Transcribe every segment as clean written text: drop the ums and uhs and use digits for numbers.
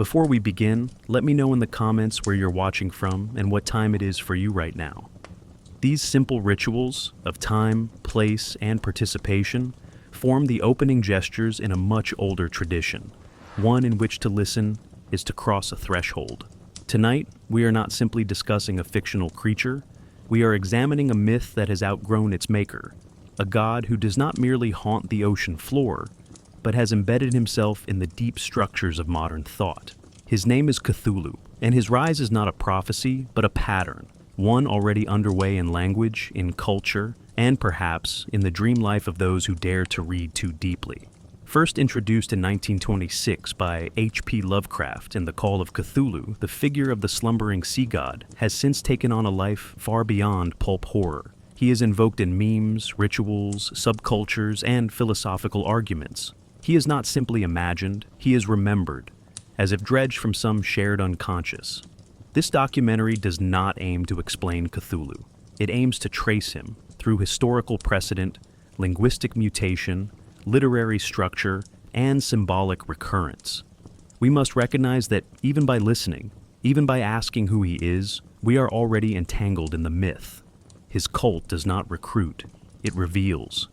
Before we begin, let me know in the comments where you're watching from and what time it is for you right now. These simple rituals of time, place, and participation form the opening gestures in a much older tradition, one in which to listen is to cross a threshold. Tonight, we are not simply discussing a fictional creature, we are examining a myth that has outgrown its maker, a god who does not merely haunt the ocean floor, but has embedded himself in the deep structures of modern thought. His name is Cthulhu, and his rise is not a prophecy, but a pattern, one already underway in language, in culture, and perhaps in the dream life of those who dare to read too deeply. First introduced in 1926 by HP Lovecraft in The Call of Cthulhu, the figure of the slumbering sea god has since taken on a life far beyond pulp horror. He is invoked in memes, rituals, subcultures, and philosophical arguments. He is not simply imagined, he is remembered, as if dredged from some shared unconscious. This documentary does not aim to explain Cthulhu. It aims to trace him through historical precedent, linguistic mutation, literary structure, and symbolic recurrence. We must recognize that even by listening, even by asking who he is, we are already entangled in the myth. His cult does not recruit, it reveals.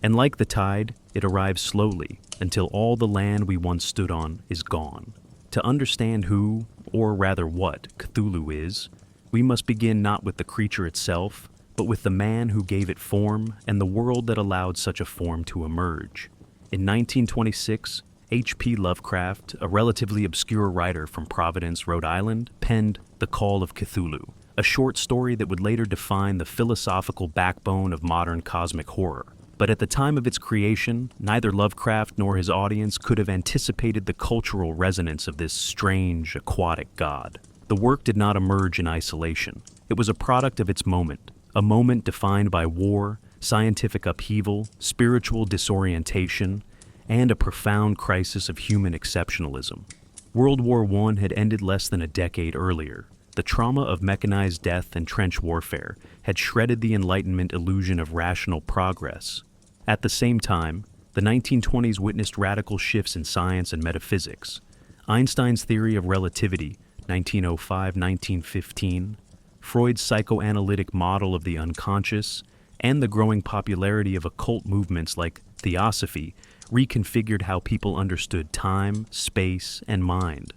And like the tide, it arrives slowly until all the land we once stood on is gone. To understand who, or rather what, Cthulhu is, we must begin not with the creature itself, but with the man who gave it form and the world that allowed such a form to emerge. In 1926, HP Lovecraft, a relatively obscure writer from Providence, Rhode Island, penned The Call of Cthulhu, a short story that would later define the philosophical backbone of modern cosmic horror. But at the time of its creation, neither Lovecraft nor his audience could have anticipated the cultural resonance of this strange, aquatic god. The work did not emerge in isolation. It was a product of its moment, a moment defined by war, scientific upheaval, spiritual disorientation, and a profound crisis of human exceptionalism. World War I had ended less than a decade earlier. The trauma of mechanized death and trench warfare had shredded the Enlightenment illusion of rational progress. At the same time, the 1920s witnessed radical shifts in science and metaphysics. Einstein's theory of relativity, 1905-1915, Freud's psychoanalytic model of the unconscious, and the growing popularity of occult movements like Theosophy reconfigured how people understood time, space, and mind.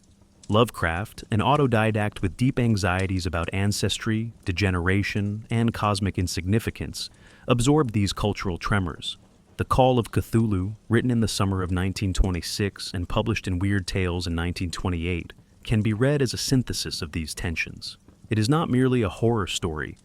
Lovecraft, an autodidact with deep anxieties about ancestry, degeneration, and cosmic insignificance, absorbed these cultural tremors. The Call of Cthulhu, written in the summer of 1926 and published in Weird Tales in 1928, can be read as a synthesis of these tensions. It is not merely a horror story,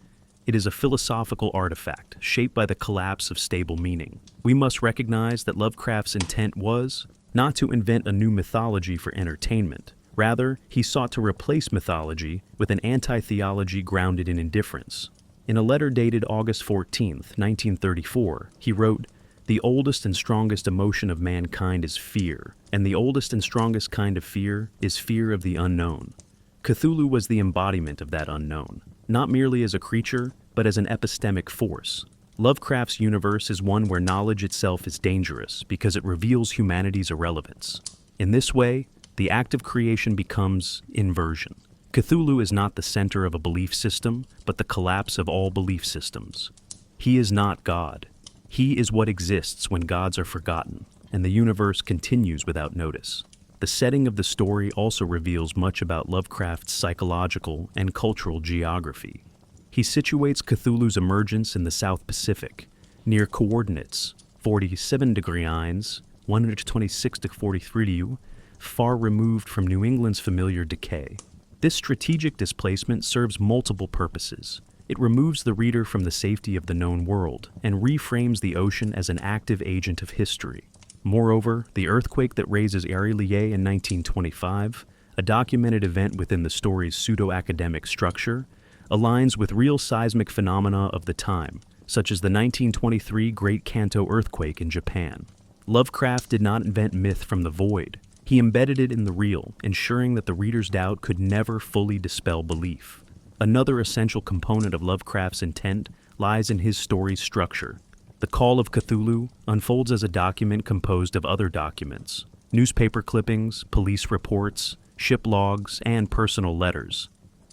it is a philosophical artifact shaped by the collapse of stable meaning. We must recognize that Lovecraft's intent was not to invent a new mythology for entertainment. Rather, he sought to replace mythology with an anti-theology grounded in indifference. In a letter dated August 14, 1934, he wrote, "The oldest and strongest emotion of mankind is fear, and the oldest and strongest kind of fear is fear of the unknown." Cthulhu was the embodiment of that unknown, not merely as a creature, but as an epistemic force. Lovecraft's universe is one where knowledge itself is dangerous because it reveals humanity's irrelevance. In this way, the act of creation becomes inversion. Cthulhu is not the center of a belief system, but the collapse of all belief systems. He is not God. He is what exists when gods are forgotten, and the universe continues without notice. The setting of the story also reveals much about Lovecraft's psychological and cultural geography. He situates Cthulhu's emergence in the South Pacific, near coordinates 47°, 126°, far removed from New England's familiar decay. This strategic displacement serves multiple purposes. It removes the reader from the safety of the known world and reframes the ocean as an active agent of history. Moreover, the earthquake that razes Nyarlathotep in 1925, a documented event within the story's pseudo-academic structure, aligns with real seismic phenomena of the time, such as the 1923 Great Kanto earthquake in Japan. Lovecraft did not invent myth from the void. He embedded it in the real, ensuring that the reader's doubt could never fully dispel belief. Another essential component of Lovecraft's intent lies in his story's structure. The Call of Cthulhu unfolds as a document composed of other documents, newspaper clippings, police reports, ship logs, and personal letters.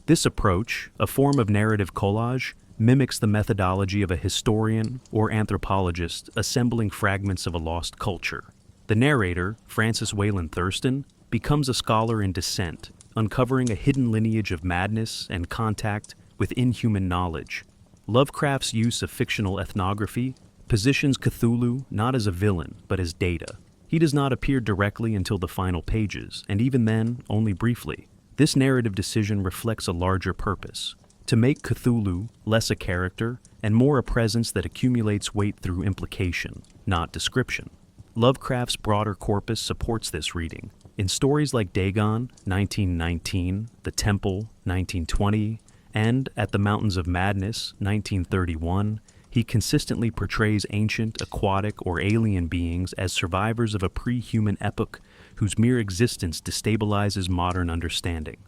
This approach, a form of narrative collage, mimics the methodology of a historian or anthropologist assembling fragments of a lost culture. The narrator, Francis Wayland Thurston, becomes a scholar in descent, uncovering a hidden lineage of madness and contact with inhuman knowledge. Lovecraft's use of fictional ethnography positions Cthulhu not as a villain, but as data. He does not appear directly until the final pages, and even then, only briefly. This narrative decision reflects a larger purpose: to make Cthulhu less a character and more a presence that accumulates weight through implication, not description. Lovecraft's broader corpus supports this reading. In stories like Dagon, 1919, The Temple, 1920, and At the Mountains of Madness, 1931, he consistently portrays ancient, aquatic, or alien beings as survivors of a pre-human epoch whose mere existence destabilizes modern understanding.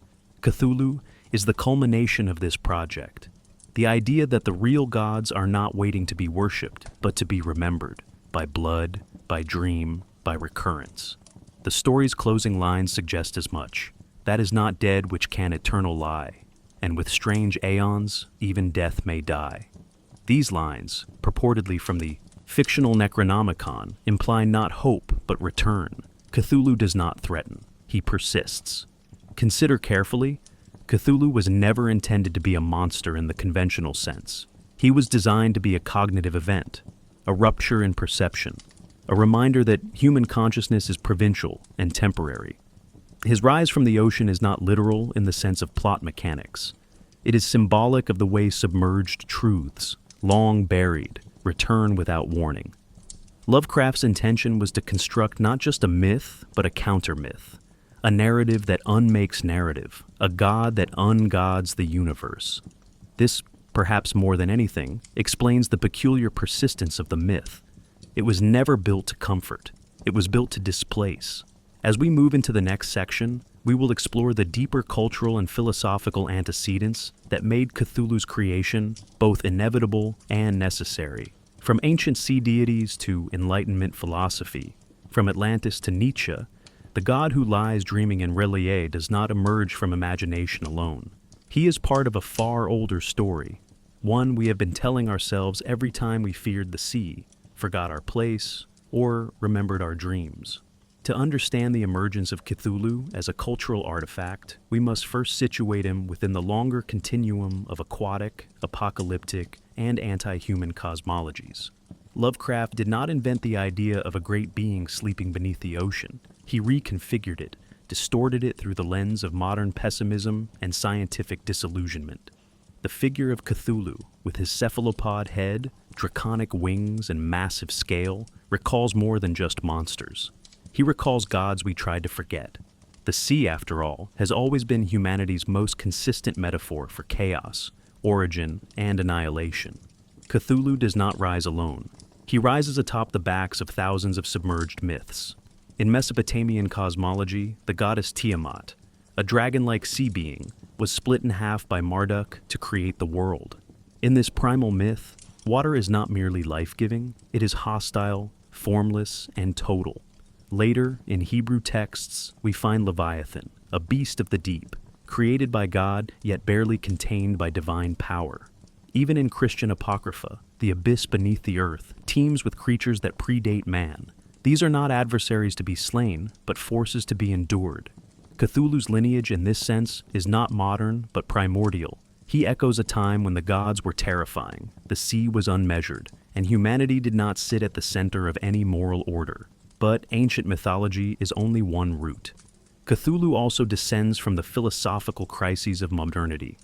Cthulhu is the culmination of this project. The idea that the real gods are not waiting to be worshipped, but to be remembered, by blood, by dream, by recurrence. The story's closing lines suggest as much. That is not dead which can eternal lie, and with strange aeons, even death may die. These lines, purportedly from the fictional Necronomicon, imply not hope, but return. Cthulhu does not threaten. He persists. Consider carefully, Cthulhu was never intended to be a monster in the conventional sense. He was designed to be a cognitive event, a rupture in perception, a reminder that human consciousness is provincial and temporary. His rise from the ocean is not literal in the sense of plot mechanics. It is symbolic of the way submerged truths, long buried, return without warning. Lovecraft's intention was to construct not just a myth, but a counter-myth, a narrative that unmakes narrative, a god that ungods the universe. This, perhaps more than anything, explains the peculiar persistence of the myth. It was never built to comfort. It was built to displace. As we move into the next section, we will explore the deeper cultural and philosophical antecedents that made Cthulhu's creation both inevitable and necessary. From ancient sea deities to Enlightenment philosophy, from Atlantis to Nietzsche, the god who lies dreaming in Relier does not emerge from imagination alone. He is part of a far older story, one we have been telling ourselves every time we feared the sea, forgot our place, or remembered our dreams. To understand the emergence of Cthulhu as a cultural artifact, we must first situate him within the longer continuum of aquatic, apocalyptic, and anti-human cosmologies. Lovecraft did not invent the idea of a great being sleeping beneath the ocean. He reconfigured it, distorted it through the lens of modern pessimism and scientific disillusionment. The figure of Cthulhu, with his cephalopod head, draconic wings, and massive scale, recalls more than just monsters. He recalls gods we tried to forget. The sea, after all, has always been humanity's most consistent metaphor for chaos, origin, and annihilation. Cthulhu does not rise alone. He rises atop the backs of thousands of submerged myths. In Mesopotamian cosmology, the goddess Tiamat, a dragon-like sea being, was split in half by Marduk to create the world. In this primal myth, water is not merely life-giving, it is hostile, formless, and total. Later, in Hebrew texts, we find Leviathan, a beast of the deep, created by God yet barely contained by divine power. Even in Christian Apocrypha, the abyss beneath the earth teems with creatures that predate man. These are not adversaries to be slain, but forces to be endured. Cthulhu's lineage in this sense is not modern, but primordial. He echoes a time when the gods were terrifying, the sea was unmeasured, and humanity did not sit at the center of any moral order. But ancient mythology is only one root. Cthulhu also descends from the philosophical crises of modernity.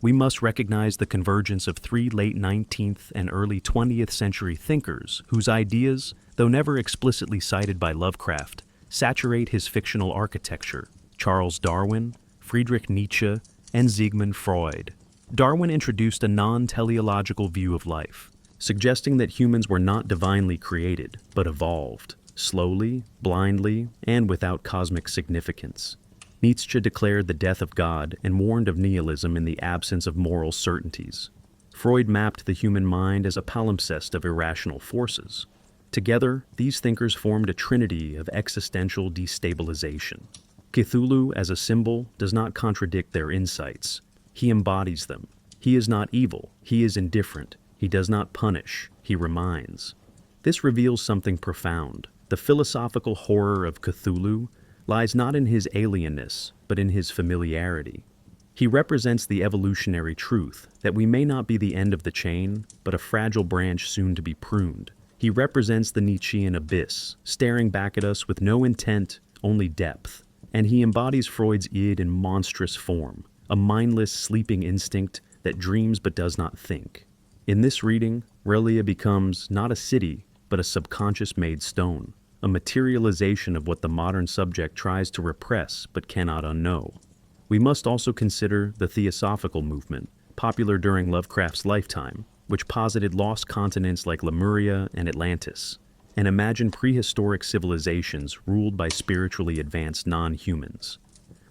We must recognize the convergence of three late 19th and early 20th century thinkers whose ideas, though never explicitly cited by Lovecraft, saturate his fictional architecture: Charles Darwin, Friedrich Nietzsche, and Sigmund Freud. Darwin introduced a non-teleological view of life, suggesting that humans were not divinely created, but evolved, slowly, blindly, and without cosmic significance. Nietzsche declared the death of God and warned of nihilism in the absence of moral certainties. Freud mapped the human mind as a palimpsest of irrational forces. Together, these thinkers formed a trinity of existential destabilization. Cthulhu, as a symbol, does not contradict their insights. He embodies them. He is not evil. He is indifferent. He does not punish. He reminds. This reveals something profound. The philosophical horror of Cthulhu lies not in his alienness, but in his familiarity. He represents the evolutionary truth that we may not be the end of the chain, but a fragile branch soon to be pruned. He represents the Nietzschean abyss, staring back at us with no intent, only depth. And he embodies Freud's id in monstrous form, a mindless, sleeping instinct that dreams but does not think. In this reading, R'lyeh becomes not a city, but a subconscious-made stone, a materialization of what the modern subject tries to repress but cannot unknow. We must also consider the Theosophical movement, popular during Lovecraft's lifetime, which posited lost continents like Lemuria and Atlantis, and imagine prehistoric civilizations ruled by spiritually advanced non-humans.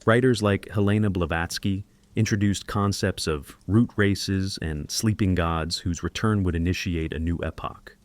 Writers like Helena Blavatsky introduced concepts of root races and sleeping gods whose return would initiate a new epoch.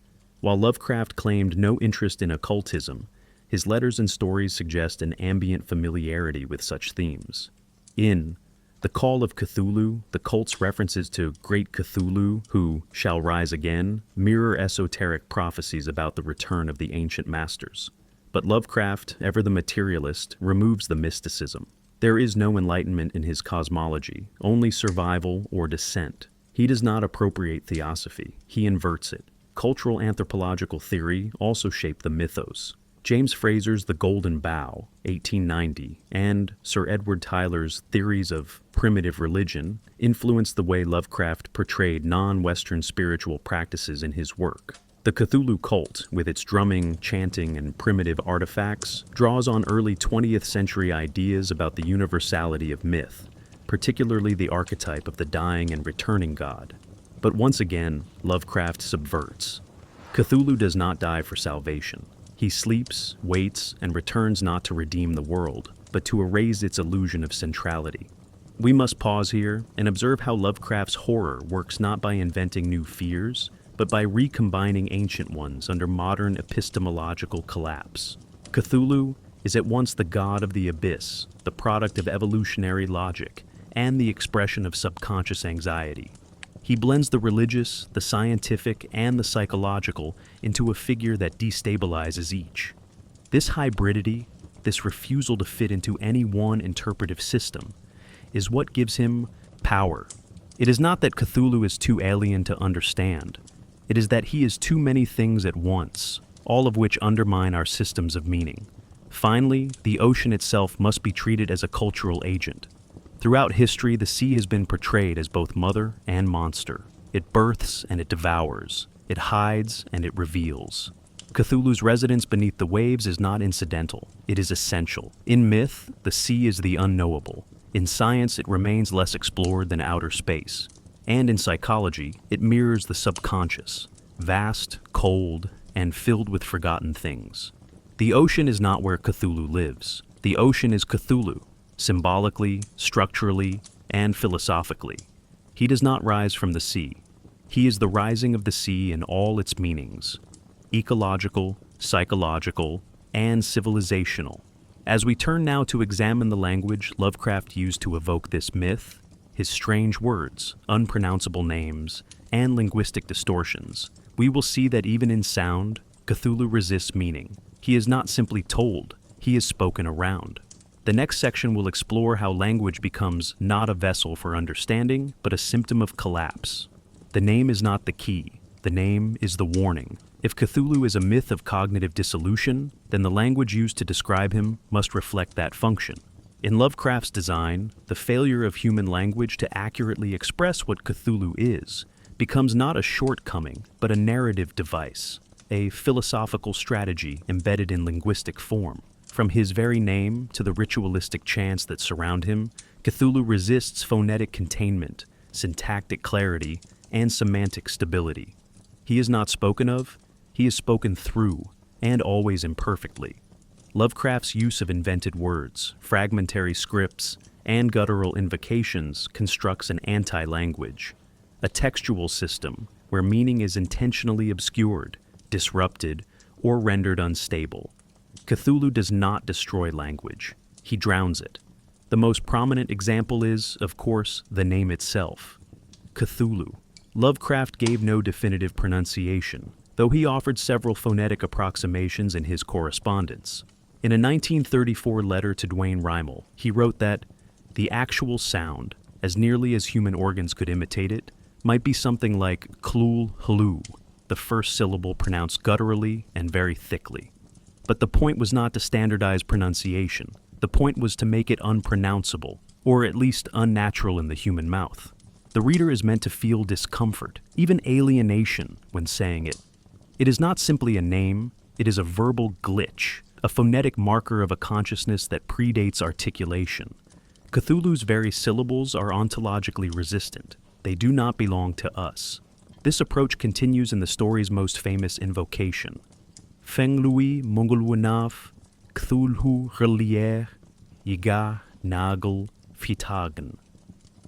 While Lovecraft claimed no interest in occultism, his letters and stories suggest an ambient familiarity with such themes. In The Call of Cthulhu, the cult's references to Great Cthulhu, who shall rise again, mirror esoteric prophecies about the return of the ancient masters. But Lovecraft, ever the materialist, removes the mysticism. There is no enlightenment in his cosmology, only survival or descent. He does not appropriate theosophy, he inverts it. Cultural anthropological theory also shaped the mythos. James Fraser's The Golden Bough, 1890, and Sir Edward Tyler's theories of primitive religion influenced the way Lovecraft portrayed non-Western spiritual practices in his work. The Cthulhu cult, with its drumming, chanting, and primitive artifacts, draws on early 20th century ideas about the universality of myth, particularly the archetype of the dying and returning god. But once again, Lovecraft subverts. Cthulhu does not die for salvation. He sleeps, waits, and returns not to redeem the world, but to erase its illusion of centrality. We must pause here and observe how Lovecraft's horror works not by inventing new fears, but by recombining ancient ones under modern epistemological collapse. Cthulhu is at once the god of the abyss, the product of evolutionary logic, and the expression of subconscious anxiety. He blends the religious, the scientific, and the psychological into a figure that destabilizes each. This hybridity, this refusal to fit into any one interpretive system, is what gives him power. It is not that Cthulhu is too alien to understand. It is that he is too many things at once, all of which undermine our systems of meaning. Finally, the ocean itself must be treated as a cultural agent. Throughout history, the sea has been portrayed as both mother and monster. It births and it devours. It hides and it reveals. Cthulhu's residence beneath the waves is not incidental. It is essential. In myth, the sea is the unknowable. In science, it remains less explored than outer space. And in psychology, it mirrors the subconscious, vast, cold, and filled with forgotten things. The ocean is not where Cthulhu lives. The ocean is Cthulhu, symbolically, structurally, and philosophically. He does not rise from the sea. He is the rising of the sea in all its meanings, ecological, psychological, and civilizational. As we turn now to examine the language Lovecraft used to evoke this myth, his strange words, unpronounceable names, and linguistic distortions, we will see that even in sound, Cthulhu resists meaning. He is not simply told, he is spoken around. The next section will explore how language becomes not a vessel for understanding, but a symptom of collapse. The name is not the key, the name is the warning. If Cthulhu is a myth of cognitive dissolution, then the language used to describe him must reflect that function. In Lovecraft's design, the failure of human language to accurately express what Cthulhu is becomes not a shortcoming, but a narrative device, a philosophical strategy embedded in linguistic form. From his very name to the ritualistic chants that surround him, Cthulhu resists phonetic containment, syntactic clarity, and semantic stability. He is not spoken of, he is spoken through, and always imperfectly. Lovecraft's use of invented words, fragmentary scripts, and guttural invocations constructs an anti-language, a textual system where meaning is intentionally obscured, disrupted, or rendered unstable. Cthulhu does not destroy language. he drowns it. The most prominent example is, of course, the name itself, Cthulhu. Lovecraft gave no definitive pronunciation, though he offered several phonetic approximations in his correspondence. In a 1934 letter to Duane Reimel, he wrote that the actual sound, as nearly as human organs could imitate it, might be something like klul hlu, the first syllable pronounced gutturally and very thickly. But the point was not to standardize pronunciation. The point was to make it unpronounceable, or at least unnatural in the human mouth. The reader is meant to feel discomfort, even alienation, when saying it. It is not simply a name, it is a verbal glitch, a phonetic marker of a consciousness that predates articulation. Cthulhu's very syllables are ontologically resistant. They do not belong to us. This approach continues in the story's most famous invocation. Feng Lui Mongolwunaf, Cthulhu Relier, Yiga Nagel Fitagen.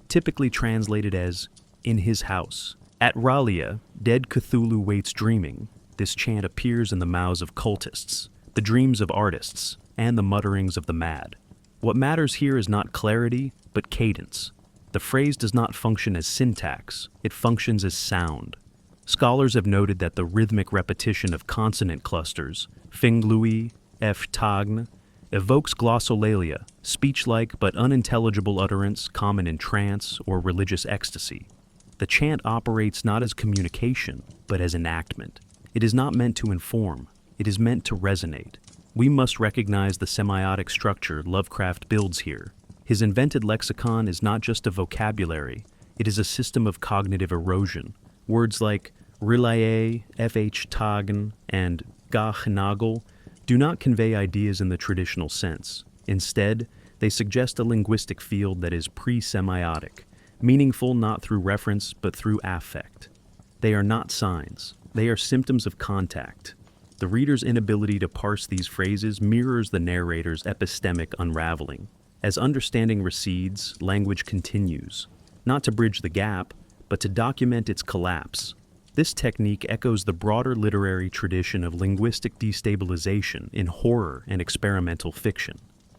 Typically translated as, in his house. At Ralia, dead Cthulhu waits dreaming. This chant appears in the mouths of cultists, the dreams of artists, and the mutterings of the mad. What matters here is not clarity, but cadence. The phrase does not function as syntax, it functions as sound. Scholars have noted that the rhythmic repetition of consonant clusters, Finglui, F-tagn, evokes glossolalia, speech-like but unintelligible utterance common in trance or religious ecstasy. The chant operates not as communication, but as enactment. It is not meant to inform, it is meant to resonate. We must recognize the semiotic structure Lovecraft builds here. His invented lexicon is not just a vocabulary, it is a system of cognitive erosion. Words like Rilaye, F-H-Tagen, and Gachnagel do not convey ideas in the traditional sense. Instead, they suggest a linguistic field that is pre-semiotic, meaningful not through reference but through affect. They are not signs, they are symptoms of contact. The reader's inability to parse these phrases mirrors the narrator's epistemic unraveling. As understanding recedes, language continues, not to bridge the gap, but to document its collapse. This technique echoes the broader literary tradition of linguistic destabilization in horror and experimental fiction.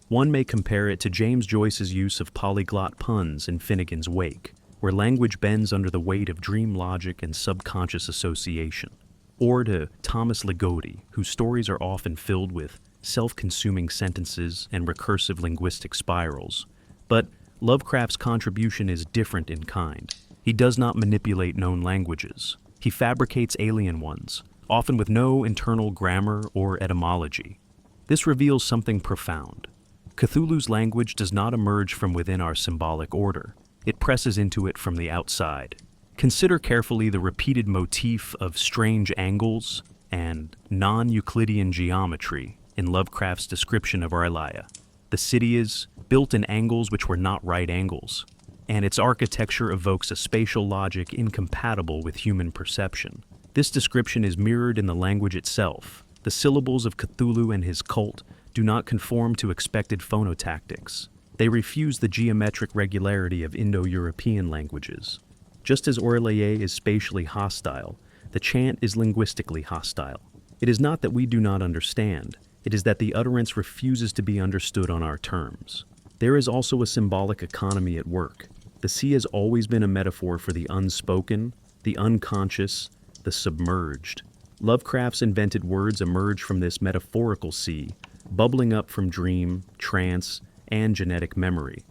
One may compare it to James Joyce's use of polyglot puns in Finnegan's Wake, where language bends under the weight of dream logic and subconscious association. Or to Thomas Ligotti, whose stories are often filled with self-consuming sentences and recursive linguistic spirals. But Lovecraft's contribution is different in kind. He does not manipulate known languages. He fabricates alien ones, often with no internal grammar or etymology. This reveals something profound. Cthulhu's language does not emerge from within our symbolic order. It presses into it from the outside. Consider carefully the repeated motif of strange angles and non-Euclidean geometry in Lovecraft's description of Arlaia. The city is built in angles which were not right angles, and its architecture evokes a spatial logic incompatible with human perception. This description is mirrored in the language itself. The syllables of Cthulhu and his cult do not conform to expected phonotactics. They refuse the geometric regularity of Indo-European languages. Just as Orlaye is spatially hostile, the chant is linguistically hostile. It is not that we do not understand, it is that the utterance refuses to be understood on our terms. There is also a symbolic economy at work. The sea has always been a metaphor for the unspoken, the unconscious, the submerged. Lovecraft's invented words emerge from this metaphorical sea, bubbling up from dream, trance, and genetic memory.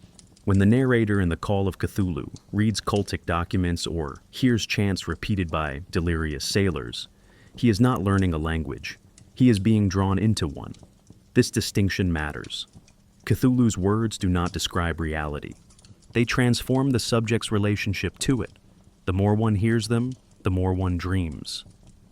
When the narrator in The Call of Cthulhu reads cultic documents or hears chants repeated by delirious sailors, he is not learning a language. He is being drawn into one. This distinction matters. Cthulhu's words do not describe reality. They transform the subject's relationship to it. The more one hears them, the more one dreams.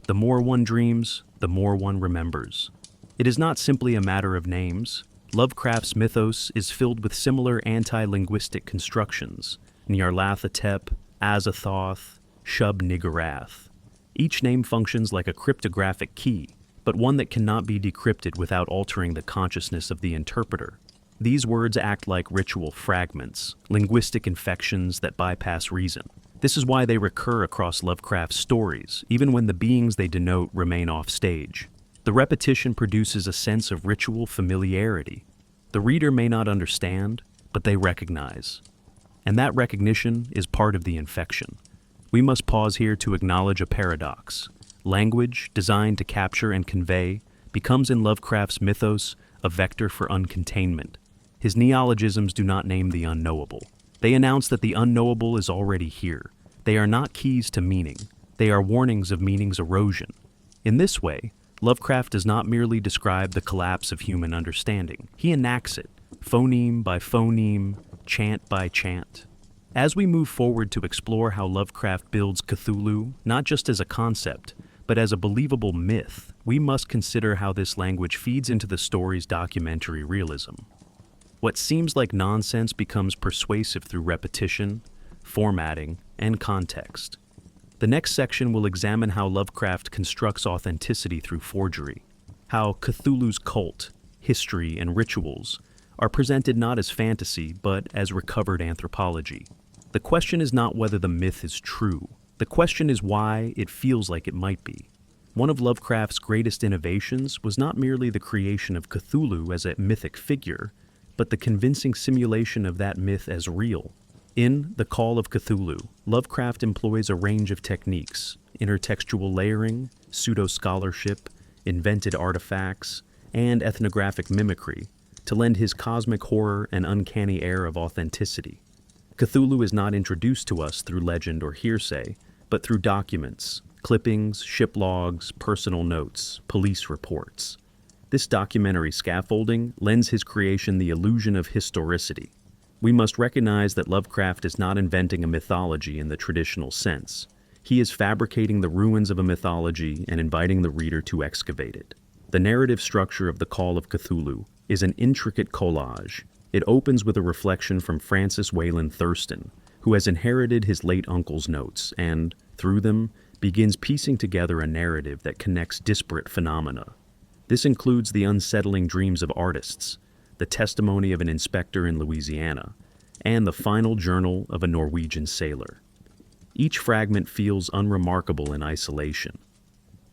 The more one dreams, the more one remembers. It is not simply a matter of names. Lovecraft's mythos is filled with similar anti-linguistic constructions, Nyarlathotep, Azathoth, Shub-Niggurath. Each name functions like a cryptographic key, but one that cannot be decrypted without altering the consciousness of the interpreter. These words act like ritual fragments, linguistic infections that bypass reason. This is why they recur across Lovecraft's stories, even when the beings they denote remain off stage. The repetition produces a sense of ritual familiarity. The reader may not understand, but they recognize. And that recognition is part of the infection. We must pause here to acknowledge a paradox. Language, designed to capture and convey, becomes in Lovecraft's mythos a vector for uncontainment. His neologisms do not name the unknowable. They announce that the unknowable is already here. They are not keys to meaning. They are warnings of meaning's erosion. In this way, Lovecraft does not merely describe the collapse of human understanding. He enacts it, phoneme by phoneme, chant by chant. As we move forward to explore how Lovecraft builds Cthulhu, not just as a concept, but as a believable myth, we must consider how this language feeds into the story's documentary realism. What seems like nonsense becomes persuasive through repetition, formatting, and context. The next section will examine how Lovecraft constructs authenticity through forgery, how Cthulhu's cult, history, and rituals are presented not as fantasy, but as recovered anthropology. The question is not whether the myth is true. The question is why it feels like it might be. One of Lovecraft's greatest innovations was not merely the creation of Cthulhu as a mythic figure, but the convincing simulation of that myth as real. In The Call of Cthulhu, Lovecraft employs a range of techniques: intertextual layering, pseudo-scholarship, invented artifacts, and ethnographic mimicry to lend his cosmic horror an uncanny air of authenticity. Cthulhu is not introduced to us through legend or hearsay, but through documents, clippings, ship logs, personal notes, police reports. This documentary scaffolding lends his creation the illusion of historicity. We must recognize that Lovecraft is not inventing a mythology in the traditional sense. He is fabricating the ruins of a mythology and inviting the reader to excavate it. The narrative structure of The Call of Cthulhu is an intricate collage. It opens with a reflection from Francis Wayland Thurston, who has inherited his late uncle's notes and, through them, begins piecing together a narrative that connects disparate phenomena. This includes the unsettling dreams of artists, the testimony of an inspector in Louisiana, and the final journal of a Norwegian sailor. Each fragment feels unremarkable in isolation.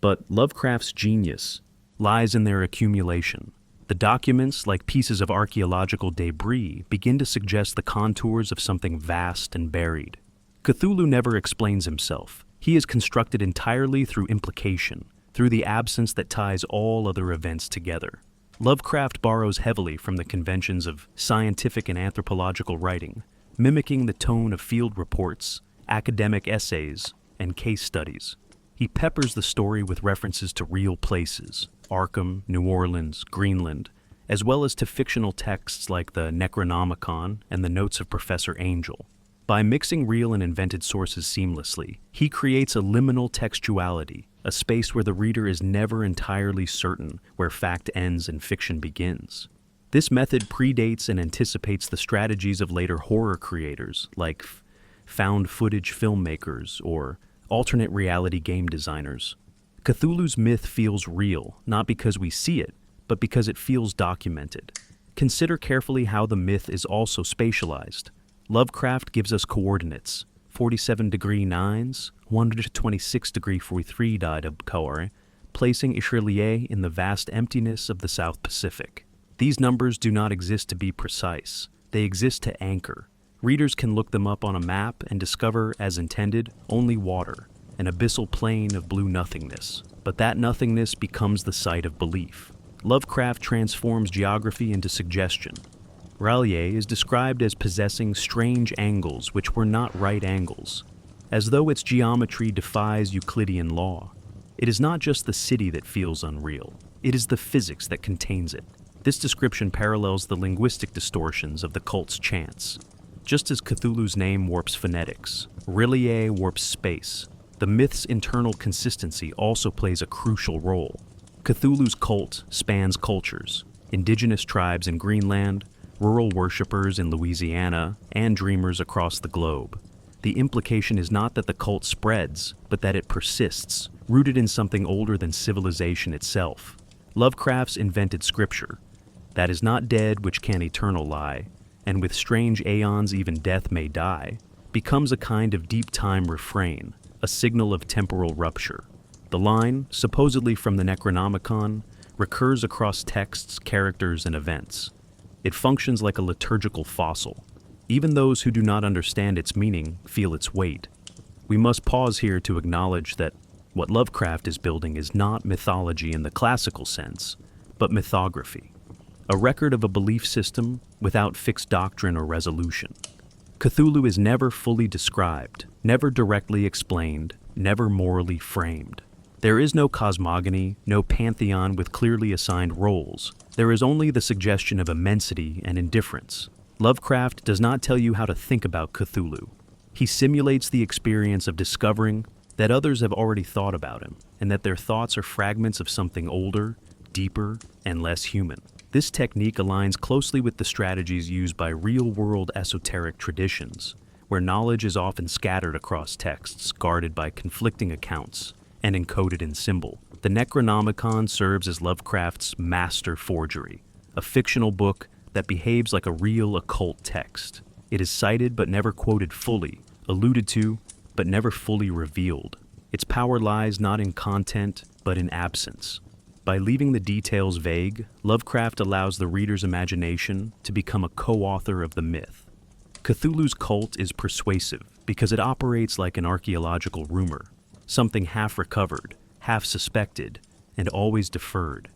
But Lovecraft's genius lies in their accumulation. The documents, like pieces of archaeological debris, begin to suggest the contours of something vast and buried. Cthulhu never explains himself. He is constructed entirely through implication, through the absence that ties all other events together. Lovecraft borrows heavily from the conventions of scientific and anthropological writing, mimicking the tone of field reports, academic essays, and case studies. He peppers the story with references to real places, Arkham, New Orleans, Greenland, as well as to fictional texts like the Necronomicon and the Notes of Professor Angel. By mixing real and invented sources seamlessly, he creates a liminal textuality, a space where the reader is never entirely certain where fact ends and fiction begins. This method predates and anticipates the strategies of later horror creators like found footage filmmakers or alternate reality game designers. Cthulhu's myth feels real, not because we see it, but because it feels documented. Consider carefully how the myth is also spatialized. Lovecraft gives us coordinates, 47° 9s, 126°43', placing Ishirlier in the vast emptiness of the South Pacific. These numbers do not exist to be precise. They exist to anchor. Readers can look them up on a map and discover, as intended, only water, an abyssal plain of blue nothingness. But that nothingness becomes the site of belief. Lovecraft transforms geography into suggestion. R'lyeh is described as possessing strange angles which were not right angles, as though its geometry defies Euclidean law. It is not just the city that feels unreal, it is the physics that contains it. This description parallels the linguistic distortions of the cult's chants. Just as Cthulhu's name warps phonetics, R'lyeh warps space. The myth's internal consistency also plays a crucial role. Cthulhu's cult spans cultures: indigenous tribes in Greenland, rural worshippers in Louisiana, and dreamers across the globe. The implication is not that the cult spreads, but that it persists, rooted in something older than civilization itself. Lovecraft's invented scripture, that is not dead which can eternal lie, and with strange aeons even death may die, becomes a kind of deep time refrain, a signal of temporal rupture. The line, supposedly from the Necronomicon, recurs across texts, characters, and events. It functions like a liturgical fossil. Even those who do not understand its meaning feel its weight. We must pause here to acknowledge that what Lovecraft is building is not mythology in the classical sense, but mythography, a record of a belief system without fixed doctrine or resolution. Cthulhu is never fully described, never directly explained, never morally framed. There is no cosmogony, no pantheon with clearly assigned roles. There is only the suggestion of immensity and indifference. Lovecraft does not tell you how to think about Cthulhu. He simulates the experience of discovering that others have already thought about him, and that their thoughts are fragments of something older, deeper, and less human. This technique aligns closely with the strategies used by real-world esoteric traditions, where knowledge is often scattered across texts, guarded by conflicting accounts, and encoded in symbol. The Necronomicon serves as Lovecraft's master forgery, a fictional book that behaves like a real occult text. It is cited but never quoted fully, alluded to but never fully revealed. Its power lies not in content but in absence. By leaving the details vague, Lovecraft allows the reader's imagination to become a co-author of the myth. Cthulhu's cult is persuasive because it operates like an archaeological rumor, something half recovered, half suspected, and always deferred.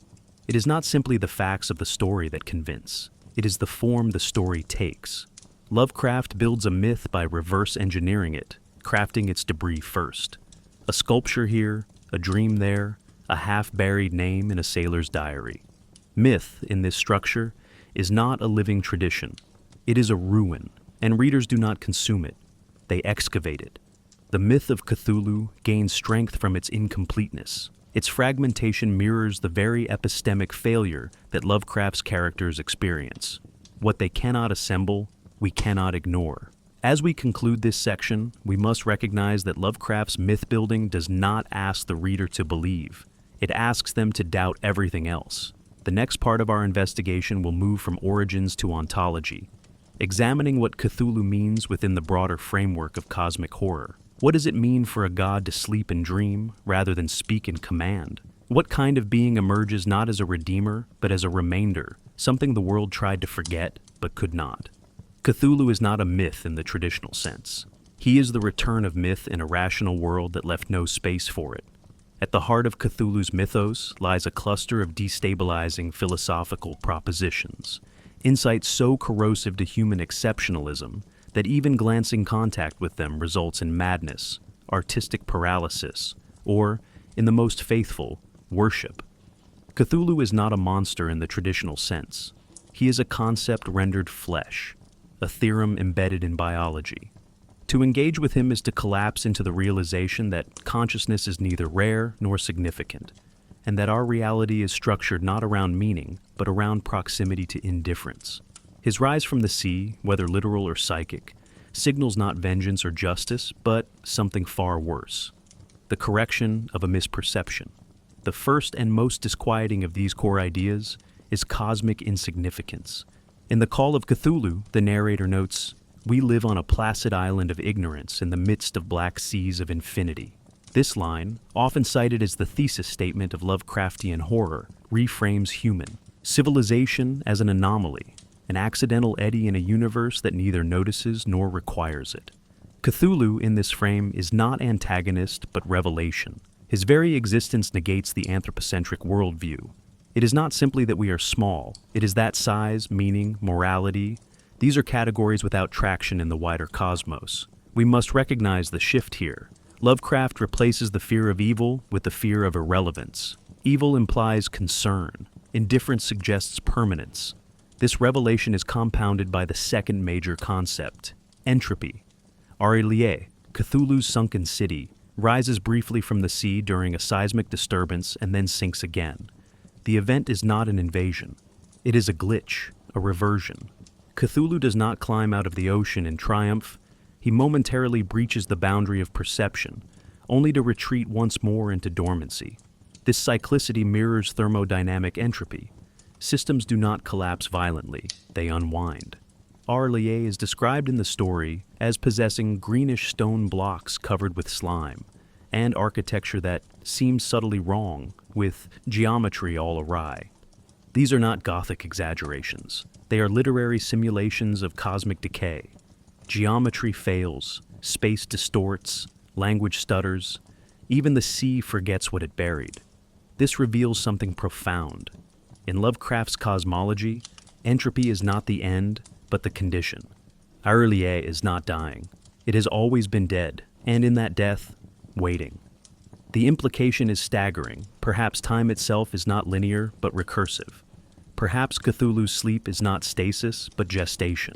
It is not simply the facts of the story that convince, it is the form the story takes. Lovecraft builds a myth by reverse engineering it, crafting its debris first. A sculpture here, a dream there, a half-buried name in a sailor's diary. Myth, in this structure, is not a living tradition. It is a ruin, and readers do not consume it. They excavate it. The myth of Cthulhu gains strength from its incompleteness. Its fragmentation mirrors the very epistemic failure that Lovecraft's characters experience. What they cannot assemble, we cannot ignore. As we conclude this section, we must recognize that Lovecraft's myth-building does not ask the reader to believe. It asks them to doubt everything else. The next part of our investigation will move from origins to ontology, examining what Cthulhu means within the broader framework of cosmic horror. What does it mean for a god to sleep and dream rather than speak and command? What kind of being emerges not as a redeemer, but as a remainder, something the world tried to forget but could not? Cthulhu is not a myth in the traditional sense. He is the return of myth in a rational world that left no space for it. At the heart of Cthulhu's mythos lies a cluster of destabilizing philosophical propositions, insights so corrosive to human exceptionalism that even glancing contact with them results in madness, artistic paralysis, or, in the most faithful, worship. Cthulhu is not a monster in the traditional sense. He is a concept rendered flesh, a theorem embedded in biology. To engage with him is to collapse into the realization that consciousness is neither rare nor significant, and that our reality is structured not around meaning, but around proximity to indifference. His rise from the sea, whether literal or psychic, signals not vengeance or justice, but something far worse: the correction of a misperception. The first and most disquieting of these core ideas is cosmic insignificance. In The Call of Cthulhu, the narrator notes, "We live on a placid island of ignorance in the midst of black seas of infinity." This line, often cited as the thesis statement of Lovecraftian horror, reframes human civilization as an anomaly, an accidental eddy in a universe that neither notices nor requires it. Cthulhu, in this frame, is not antagonist but revelation. His very existence negates the anthropocentric worldview. It is not simply that we are small, it is that size, meaning, morality, these are categories without traction in the wider cosmos. We must recognize the shift here. Lovecraft replaces the fear of evil with the fear of irrelevance. Evil implies concern. Indifference suggests permanence. This revelation is compounded by the second major concept, entropy. Aurelier, Cthulhu's sunken city, rises briefly from the sea during a seismic disturbance and then sinks again. The event is not an invasion. It is a glitch, a reversion. Cthulhu does not climb out of the ocean in triumph. He momentarily breaches the boundary of perception, only to retreat once more into dormancy. This cyclicity mirrors thermodynamic entropy. Systems do not collapse violently, they unwind. Aurelier is described in the story as possessing greenish stone blocks covered with slime, and architecture that seems subtly wrong, with geometry all awry. These are not Gothic exaggerations. They are literary simulations of cosmic decay. Geometry fails, space distorts, language stutters, even the sea forgets what it buried. This reveals something profound. In Lovecraft's cosmology, entropy is not the end, but the condition. Nyarlathotep is not dying. It has always been dead, and in that death, waiting. The implication is staggering. Perhaps time itself is not linear, but recursive. Perhaps Cthulhu's sleep is not stasis, but gestation.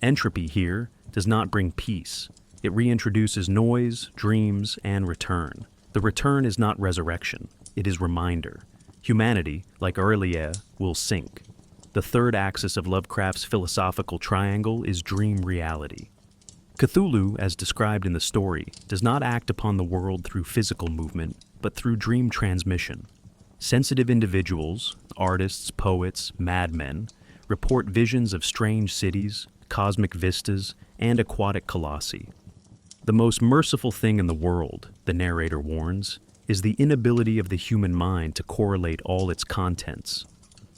Entropy here does not bring peace. It reintroduces noise, dreams, and return. The return is not resurrection. It is reminder. Humanity, like Nyarlathotep, will sink. The third axis of Lovecraft's philosophical triangle is dream reality. Cthulhu, as described in the story, does not act upon the world through physical movement, but through dream transmission. Sensitive individuals, artists, poets, madmen, report visions of strange cities, cosmic vistas, and aquatic colossi. The most merciful thing in the world, the narrator warns, is the inability of the human mind to correlate all its contents.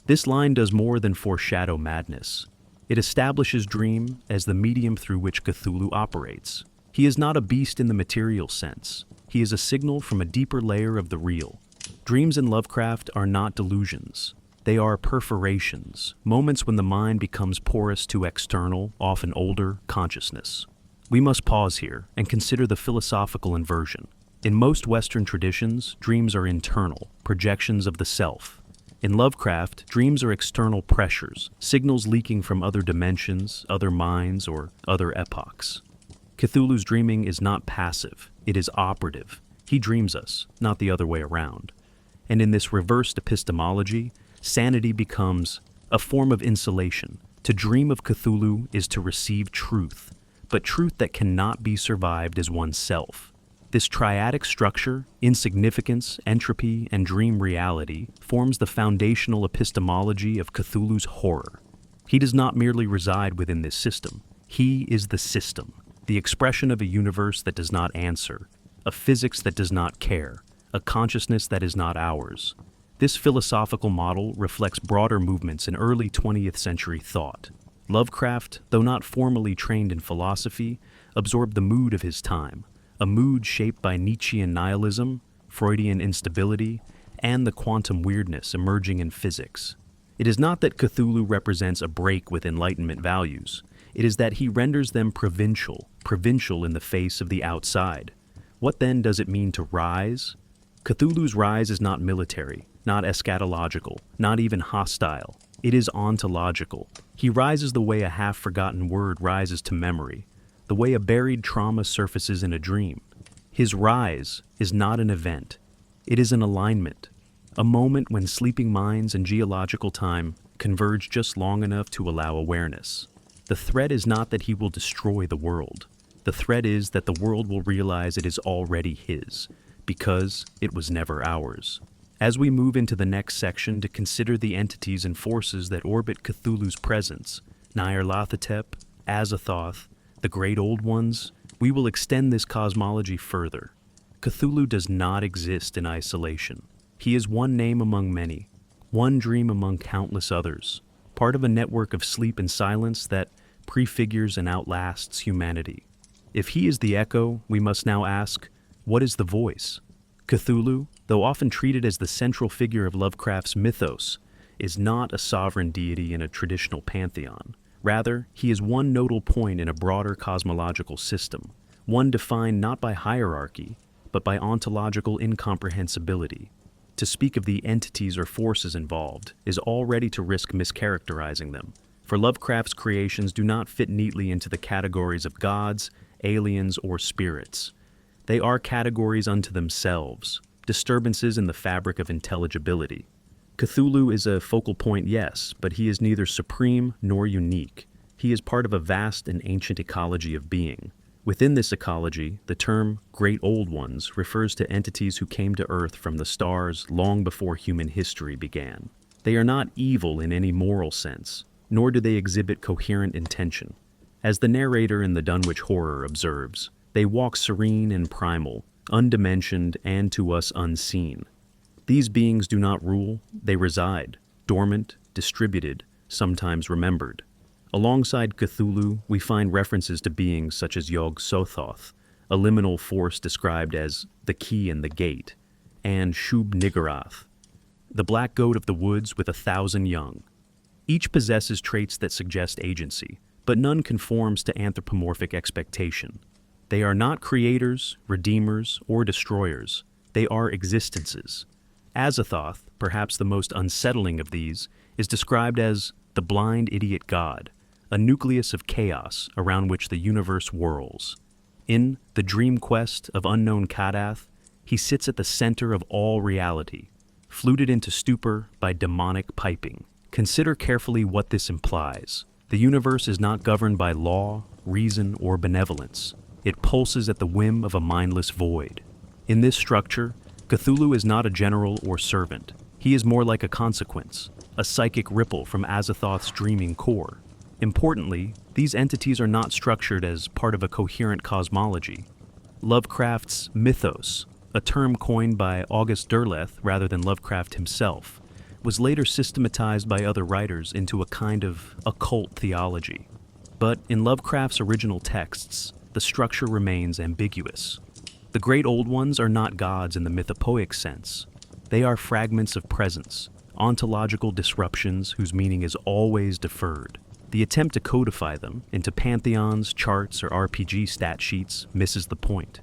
This line does more than foreshadow madness. It establishes dream as the medium through which Cthulhu operates. He is not a beast in the material sense. He is a signal from a deeper layer of the real. Dreams in Lovecraft are not delusions. They are perforations, moments when the mind becomes porous to external, often older, consciousness. We must pause here and consider the philosophical inversion. In most Western traditions, dreams are internal, projections of the self. In Lovecraft, dreams are external pressures, signals leaking from other dimensions, other minds, or other epochs. Cthulhu's dreaming is not passive, it is operative. He dreams us, not the other way around. And in this reversed epistemology, sanity becomes a form of insulation. To dream of Cthulhu is to receive truth, but truth that cannot be survived as oneself. This triadic structure, insignificance, entropy, and dream reality, forms the foundational epistemology of Cthulhu's horror. He does not merely reside within this system. He is the system, the expression of a universe that does not answer, a physics that does not care, a consciousness that is not ours. This philosophical model reflects broader movements in early 20th century thought. Lovecraft, though not formally trained in philosophy, absorbed the mood of his time, a mood shaped by Nietzschean nihilism, Freudian instability, and the quantum weirdness emerging in physics. It is not that Cthulhu represents a break with Enlightenment values. It is that he renders them provincial in the face of the outside. What then does it mean to rise? Cthulhu's rise is not military, not eschatological, not even hostile. It is ontological. He rises the way a half-forgotten word rises to memory, the way a buried trauma surfaces in a dream. His rise is not an event. It is an alignment, a moment when sleeping minds and geological time converge just long enough to allow awareness. The threat is not that he will destroy the world. The threat is that the world will realize it is already his, because it was never ours. As we move into the next section to consider the entities and forces that orbit Cthulhu's presence, Nyarlathotep, Yog-Sothoth, the Great Old Ones, we will extend this cosmology further. Cthulhu does not exist in isolation. He is one name among many, one dream among countless others, part of a network of sleep and silence that prefigures and outlasts humanity. If he is the echo, we must now ask, what is the voice? Cthulhu, though often treated as the central figure of Lovecraft's mythos, is not a sovereign deity in a traditional pantheon. Rather, he is one nodal point in a broader cosmological system, one defined not by hierarchy, but by ontological incomprehensibility. To speak of the entities or forces involved is already to risk mischaracterizing them, for Lovecraft's creations do not fit neatly into the categories of gods, aliens, or spirits. They are categories unto themselves, disturbances in the fabric of intelligibility. Cthulhu is a focal point, yes, but he is neither supreme nor unique. He is part of a vast and ancient ecology of being. Within this ecology, the term Great Old Ones refers to entities who came to Earth from the stars long before human history began. They are not evil in any moral sense, nor do they exhibit coherent intention. As the narrator in the Dunwich Horror observes, they walk serene and primal, undimensioned and to us unseen. These beings do not rule, they reside. dormant, distributed, sometimes remembered. Alongside Cthulhu, we find references to beings such as Yog-Sothoth, a liminal force described as the key and the gate, and Shub-Niggurath, the black goat of the woods with 1,000 young. Each possesses traits that suggest agency, but none conforms to anthropomorphic expectation. They are not creators, redeemers, or destroyers. They are existences. Azathoth, perhaps the most unsettling of these, is described as the blind idiot god, a nucleus of chaos around which the universe whirls. In The Dream Quest of Unknown Kadath, he sits at the center of all reality, fluted into stupor by demonic piping. Consider carefully what this implies. The universe is not governed by law, reason, or benevolence. It pulses at the whim of a mindless void. In this structure, Cthulhu is not a general or servant. He is more like a consequence, a psychic ripple from Azathoth's dreaming core. Importantly, these entities are not structured as part of a coherent cosmology. Lovecraft's mythos, a term coined by August Derleth rather than Lovecraft himself, was later systematized by other writers into a kind of occult theology. But in Lovecraft's original texts, the structure remains ambiguous. The Great Old Ones are not gods in the mythopoeic sense. They are fragments of presence, ontological disruptions whose meaning is always deferred. The attempt to codify them into pantheons, charts, or RPG stat sheets misses the point.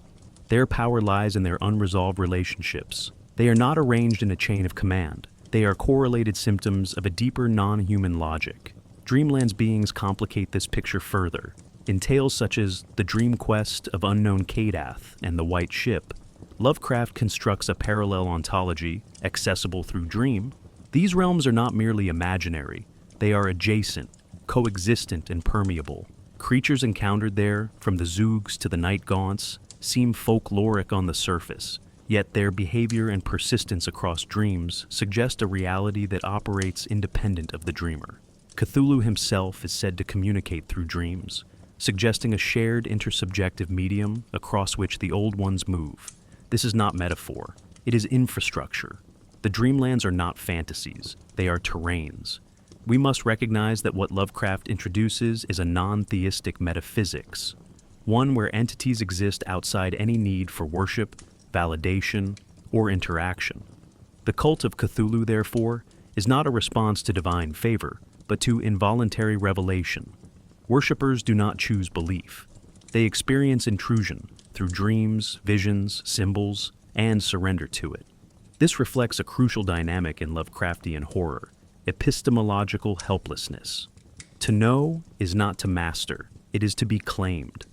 Their power lies in their unresolved relationships. They are not arranged in a chain of command. They are correlated symptoms of a deeper non-human logic. Dreamland's beings complicate this picture further. In tales such as The Dream Quest of Unknown Kadath and The White Ship, Lovecraft constructs a parallel ontology, accessible through dream. These realms are not merely imaginary. They are adjacent, coexistent, and permeable. Creatures encountered there, from the Zoogs to the Night Gaunts, seem folkloric on the surface, yet their behavior and persistence across dreams suggest a reality that operates independent of the dreamer. Cthulhu himself is said to communicate through dreams, suggesting a shared intersubjective medium across which the Old Ones move. This is not metaphor. It is infrastructure. The dreamlands are not fantasies. They are terrains. We must recognize that what Lovecraft introduces is a non-theistic metaphysics, one where entities exist outside any need for worship, validation, or interaction. The cult of Cthulhu, therefore, is not a response to divine favor, but to involuntary revelation. Worshippers do not choose belief. They experience intrusion through dreams, visions, symbols, and surrender to it. This reflects a crucial dynamic in Lovecraftian horror: epistemological helplessness. To know is not to master, it is to be claimed.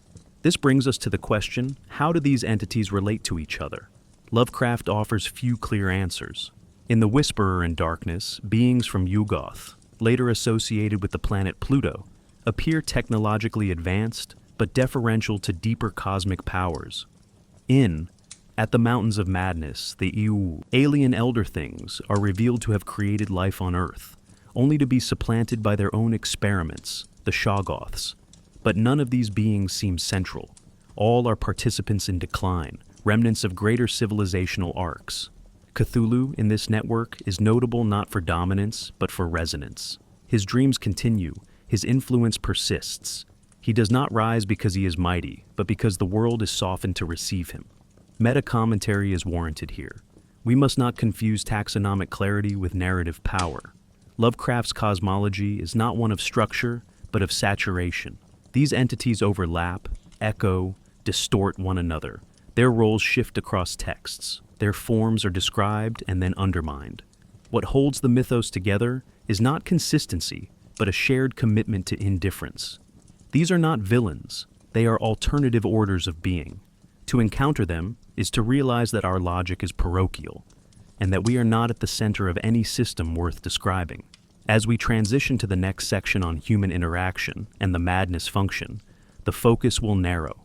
This brings us to the question, how do these entities relate to each other? Lovecraft offers few clear answers. In The Whisperer in Darkness, beings from Yuggoth, later associated with the planet Pluto, appear technologically advanced but deferential to deeper cosmic powers. In At the Mountains of Madness, the Iu, alien elder things are revealed to have created life on Earth, only to be supplanted by their own experiments, the Shoggoths. But none of these beings seem central. All are participants in decline, remnants of greater civilizational arcs. Cthulhu, in this network, is notable not for dominance, but for resonance. His dreams continue, his influence persists. He does not rise because he is mighty, but because the world is softened to receive him. Meta-commentary is warranted here. We must not confuse taxonomic clarity with narrative power. Lovecraft's cosmology is not one of structure, but of saturation. These entities overlap, echo, distort one another. Their roles shift across texts. Their forms are described and then undermined. What holds the mythos together is not consistency, but a shared commitment to indifference. These are not villains. They are alternative orders of being. To encounter them is to realize that our logic is parochial, and that we are not at the center of any system worth describing. As we transition to the next section on human interaction and the madness function, the focus will narrow.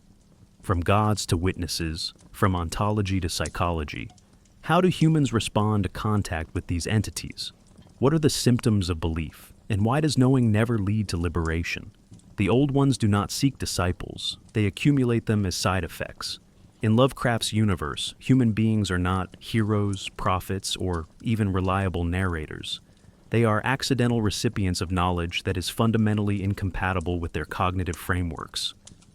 From gods to witnesses, from ontology to psychology. How do humans respond to contact with these entities? What are the symptoms of belief, and why does knowing never lead to liberation? The Old Ones do not seek disciples, they accumulate them as side effects. In Lovecraft's universe, human beings are not heroes, prophets, or even reliable narrators. They are accidental recipients of knowledge that is fundamentally incompatible with their cognitive frameworks.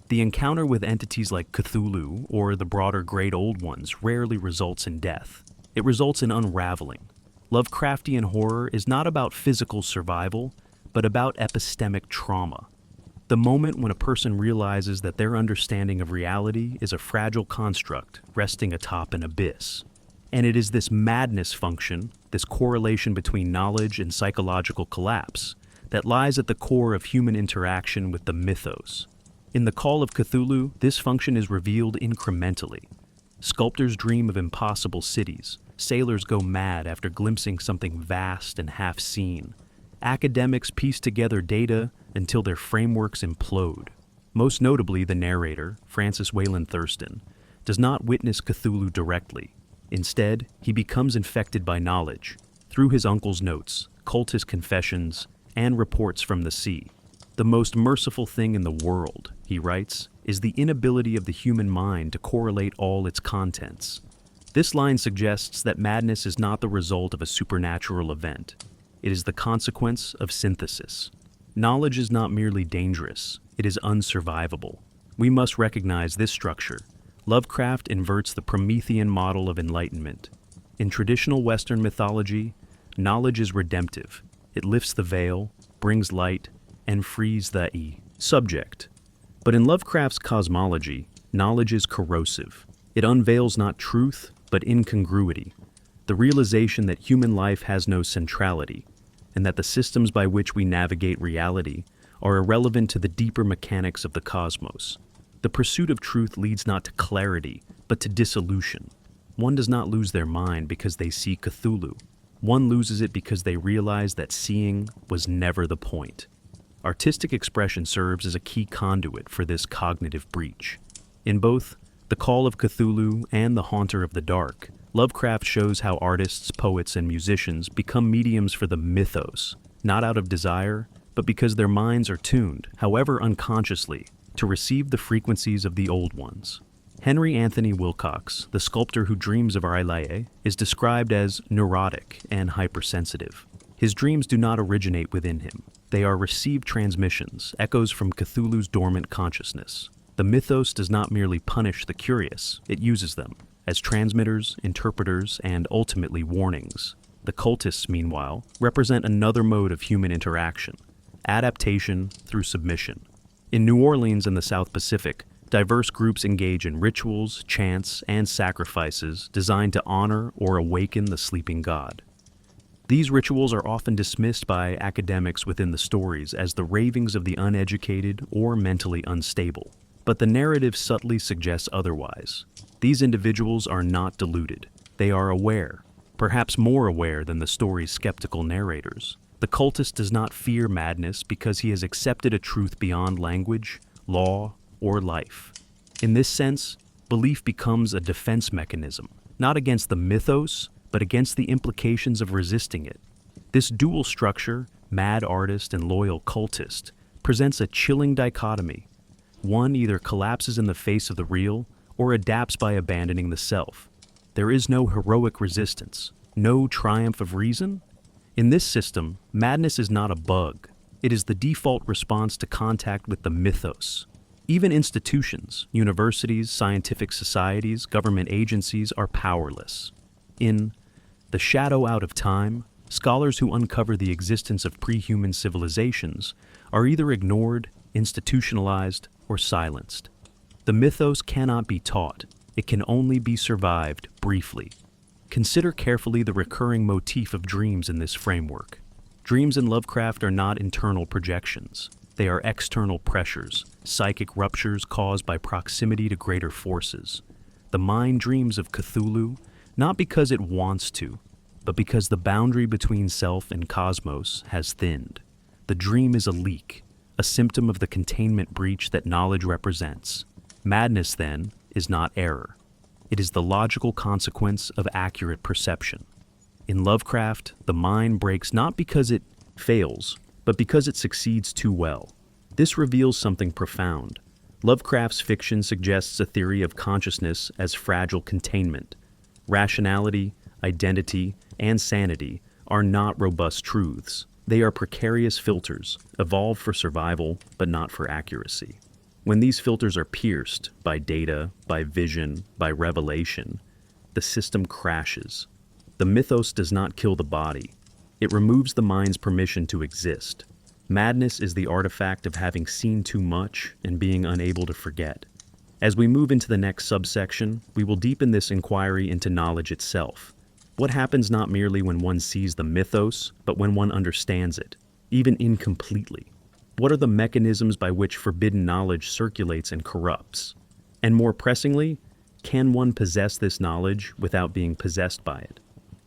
The encounter with entities like Cthulhu or the broader Great Old Ones rarely results in death. It results in unraveling. Lovecraftian horror is not about physical survival, but about epistemic trauma. The moment when a person realizes that their understanding of reality is a fragile construct resting atop an abyss. And it is this madness function, this correlation between knowledge and psychological collapse, that lies at the core of human interaction with the mythos. In the Call of Cthulhu, this function is revealed incrementally. Sculptors dream of impossible cities. Sailors go mad after glimpsing something vast and half-seen. Academics piece together data until their frameworks implode. Most notably, the narrator, Francis Wayland Thurston, does not witness Cthulhu directly. Instead, he becomes infected by knowledge through his uncle's notes, cultist confessions, and reports from the sea. The most merciful thing in the world, he writes, is the inability of the human mind to correlate all its contents. This line suggests that madness is not the result of a supernatural event. It is the consequence of synthesis. Knowledge is not merely dangerous, it is unsurvivable. We must recognize this structure. Lovecraft inverts the Promethean model of enlightenment. In traditional Western mythology, knowledge is redemptive. It lifts the veil, brings light, and frees the subject. But in Lovecraft's cosmology, knowledge is corrosive. It unveils not truth, but incongruity, the realization that human life has no centrality, and that the systems by which we navigate reality are irrelevant to the deeper mechanics of the cosmos. The pursuit of truth leads not to clarity, but to dissolution. One does not lose their mind because they see Cthulhu. One loses it because they realize that seeing was never the point. Artistic expression serves as a key conduit for this cognitive breach. In both The Call of Cthulhu and The Haunter of the Dark, Lovecraft shows how artists, poets, and musicians become mediums for the mythos, not out of desire, but because their minds are tuned, however unconsciously, to receive the frequencies of the old ones. Henry Anthony Wilcox, the sculptor who dreams of Nyarlathotep, is described as neurotic and hypersensitive. His dreams do not originate within him. They are received transmissions, echoes from Cthulhu's dormant consciousness. The mythos does not merely punish the curious, it uses them as transmitters, interpreters, and ultimately warnings. The cultists, meanwhile, represent another mode of human interaction, adaptation through submission. In New Orleans and the South Pacific, diverse groups engage in rituals, chants, and sacrifices designed to honor or awaken the sleeping god. These rituals are often dismissed by academics within the stories as the ravings of the uneducated or mentally unstable. But the narrative subtly suggests otherwise. These individuals are not deluded. They are aware, perhaps more aware than the story's skeptical narrators. The cultist does not fear madness because he has accepted a truth beyond language, law, or life. In this sense, belief becomes a defense mechanism, not against the mythos, but against the implications of resisting it. This dual structure, mad artist and loyal cultist, presents a chilling dichotomy. One either collapses in the face of the real or adapts by abandoning the self. There is no heroic resistance, no triumph of reason. In this system, madness is not a bug. It is the default response to contact with the mythos. Even institutions, universities, scientific societies, government agencies are powerless. In The Shadow Out of Time, scholars who uncover the existence of pre-human civilizations are either ignored, institutionalized, or silenced. The mythos cannot be taught. It can only be survived briefly. Consider carefully the recurring motif of dreams in this framework. Dreams in Lovecraft are not internal projections. They are external pressures, psychic ruptures caused by proximity to greater forces. The mind dreams of Cthulhu, not because it wants to, but because the boundary between self and cosmos has thinned. The dream is a leak, a symptom of the containment breach that knowledge represents. Madness, then, is not error. It is the logical consequence of accurate perception. In Lovecraft, the mind breaks not because it fails, but because it succeeds too well. This reveals something profound. Lovecraft's fiction suggests a theory of consciousness as fragile containment. Rationality, identity, and sanity are not robust truths. They are precarious filters, evolved for survival, but not for accuracy. When these filters are pierced by data, by vision, by revelation, the system crashes. The mythos does not kill the body. It removes the mind's permission to exist. Madness is the artifact of having seen too much and being unable to forget. As we move into the next subsection, we will deepen this inquiry into knowledge itself. What happens not merely when one sees the mythos, but when one understands it, even incompletely? What are the mechanisms by which forbidden knowledge circulates and corrupts? And more pressingly, can one possess this knowledge without being possessed by it?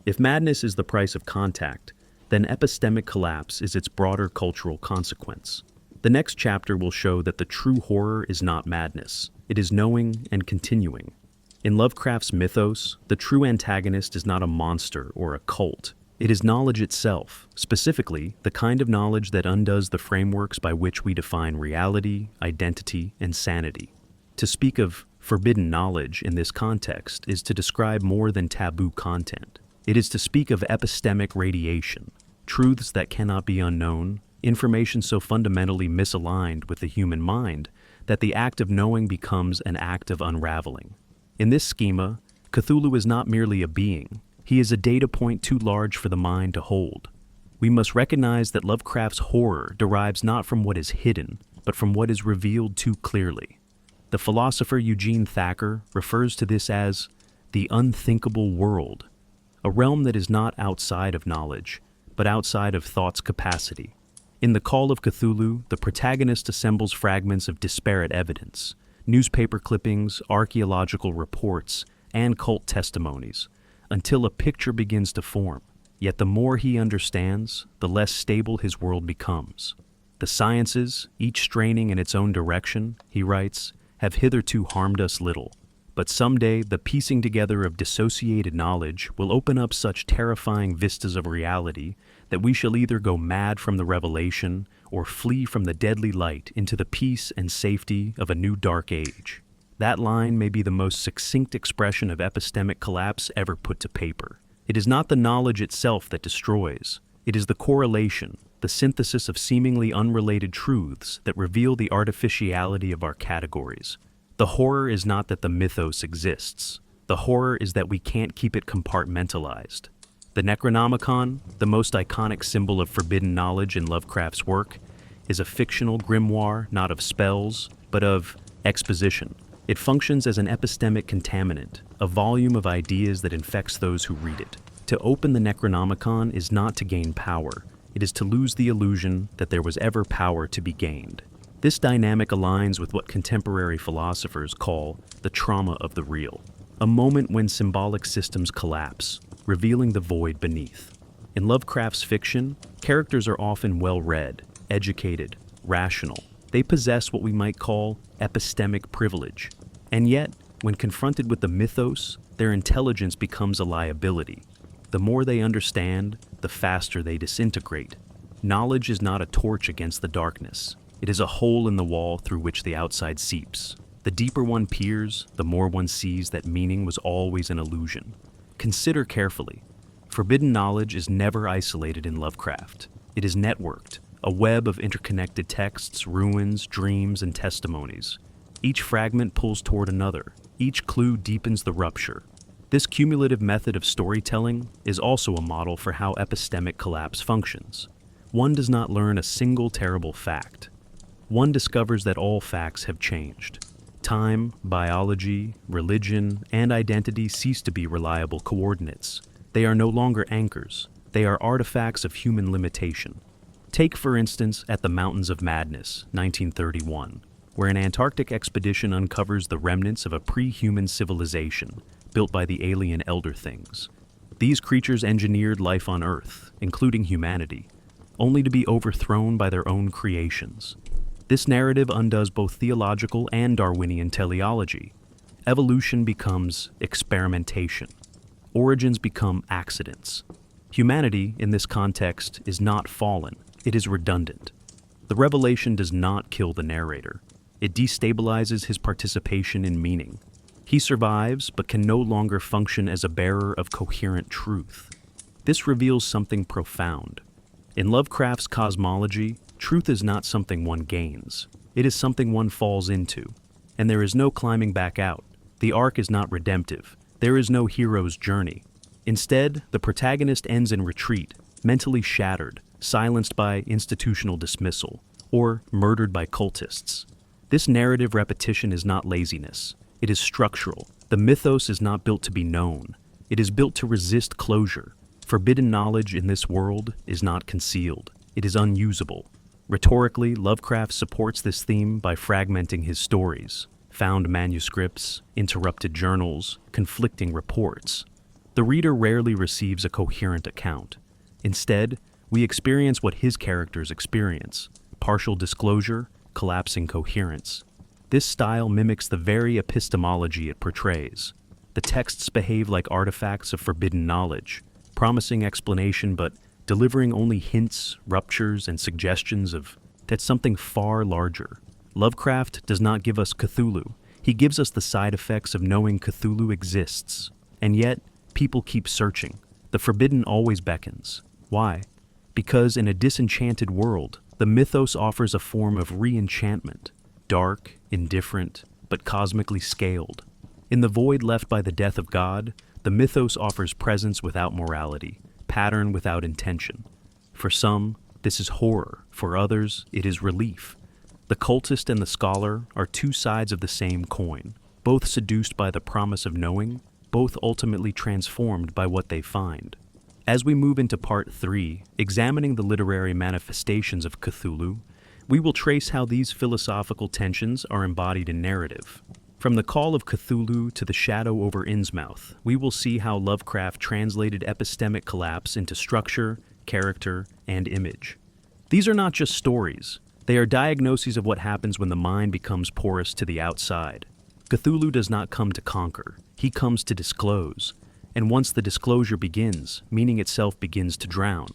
If madness is the price of contact, then epistemic collapse is its broader cultural consequence. The next chapter will show that the true horror is not madness. It is knowing and continuing. In Lovecraft's mythos, the true antagonist is not a monster or a cult. It is knowledge itself, specifically the kind of knowledge that undoes the frameworks by which we define reality, identity, and sanity. To speak of forbidden knowledge in this context is to describe more than taboo content. It is to speak of epistemic radiation, truths that cannot be unknown, information so fundamentally misaligned with the human mind that the act of knowing becomes an act of unraveling. In this schema, Cthulhu is not merely a being. He is a data point too large for the mind to hold. We must recognize that Lovecraft's horror derives not from what is hidden, but from what is revealed too clearly. The philosopher Eugene Thacker refers to this as the unthinkable world, a realm that is not outside of knowledge, but outside of thought's capacity. In The Call of Cthulhu, the protagonist assembles fragments of disparate evidence, newspaper clippings, archaeological reports, and cult testimonies, until a picture begins to form. Yet the more he understands, the less stable his world becomes. The sciences, each straining in its own direction, he writes, have hitherto harmed us little. But someday the piecing together of dissociated knowledge will open up such terrifying vistas of reality that we shall either go mad from the revelation or flee from the deadly light into the peace and safety of a new dark age. That line may be the most succinct expression of epistemic collapse ever put to paper. It is not the knowledge itself that destroys. It is the correlation, the synthesis of seemingly unrelated truths that reveal the artificiality of our categories. The horror is not that the mythos exists. The horror is that we can't keep it compartmentalized. The Necronomicon, the most iconic symbol of forbidden knowledge in Lovecraft's work, is a fictional grimoire not of spells, but of exposition. It functions as an epistemic contaminant, a volume of ideas that infects those who read it. To open the Necronomicon is not to gain power. It is to lose the illusion that there was ever power to be gained. This dynamic aligns with what contemporary philosophers call the trauma of the real, a moment when symbolic systems collapse, revealing the void beneath. In Lovecraft's fiction, characters are often well-read, educated, rational. They possess what we might call epistemic privilege. And yet, when confronted with the mythos, their intelligence becomes a liability. The more they understand, the faster they disintegrate. Knowledge is not a torch against the darkness. It is a hole in the wall through which the outside seeps. The deeper one peers, the more one sees that meaning was always an illusion. Consider carefully. Forbidden knowledge is never isolated in Lovecraft. It is networked, a web of interconnected texts, ruins, dreams, and testimonies. Each fragment pulls toward another. Each clue deepens the rupture. This cumulative method of storytelling is also a model for how epistemic collapse functions. One does not learn a single terrible fact. One discovers that all facts have changed. Time, biology, religion, and identity cease to be reliable coordinates. They are no longer anchors. They are artifacts of human limitation. Take, for instance, At the Mountains of Madness, 1931, where an Antarctic expedition uncovers the remnants of a pre-human civilization built by the alien Elder Things. These creatures engineered life on Earth, including humanity, only to be overthrown by their own creations. This narrative undoes both theological and Darwinian teleology. Evolution becomes experimentation. Origins become accidents. Humanity, in this context, is not fallen. It is redundant. The revelation does not kill the narrator. It destabilizes his participation in meaning. He survives, but can no longer function as a bearer of coherent truth. This reveals something profound. In Lovecraft's cosmology, truth is not something one gains. It is something one falls into. And there is no climbing back out. The arc is not redemptive. There is no hero's journey. Instead, the protagonist ends in retreat, mentally shattered, silenced by institutional dismissal, or murdered by cultists. This narrative repetition is not laziness. It is structural. The mythos is not built to be known. It is built to resist closure. Forbidden knowledge in this world is not concealed. It is unusable. Rhetorically, Lovecraft supports this theme by fragmenting his stories, found manuscripts, interrupted journals, conflicting reports. The reader rarely receives a coherent account. Instead, we experience what his characters experience: partial disclosure, collapsing coherence. This style mimics the very epistemology it portrays. The texts behave like artifacts of forbidden knowledge, promising explanation but delivering only hints, ruptures, and suggestions of that something far larger. Lovecraft does not give us Cthulhu. He gives us the side effects of knowing Cthulhu exists. And yet, people keep searching. The forbidden always beckons. Why? Because in a disenchanted world, the mythos offers a form of re-enchantment, dark, indifferent, but cosmically scaled. In the void left by the death of God, the mythos offers presence without morality, pattern without intention. For some, this is horror. For others, it is relief. The cultist and the scholar are two sides of the same coin, both seduced by the promise of knowing, both ultimately transformed by what they find. As we move into Part 3, examining the literary manifestations of Cthulhu, we will trace how these philosophical tensions are embodied in narrative. From the call of Cthulhu to the shadow over Innsmouth, we will see how Lovecraft translated epistemic collapse into structure, character, and image. These are not just stories. They are diagnoses of what happens when the mind becomes porous to the outside. Cthulhu does not come to conquer. He comes to disclose. And once the disclosure begins, meaning itself begins to drown.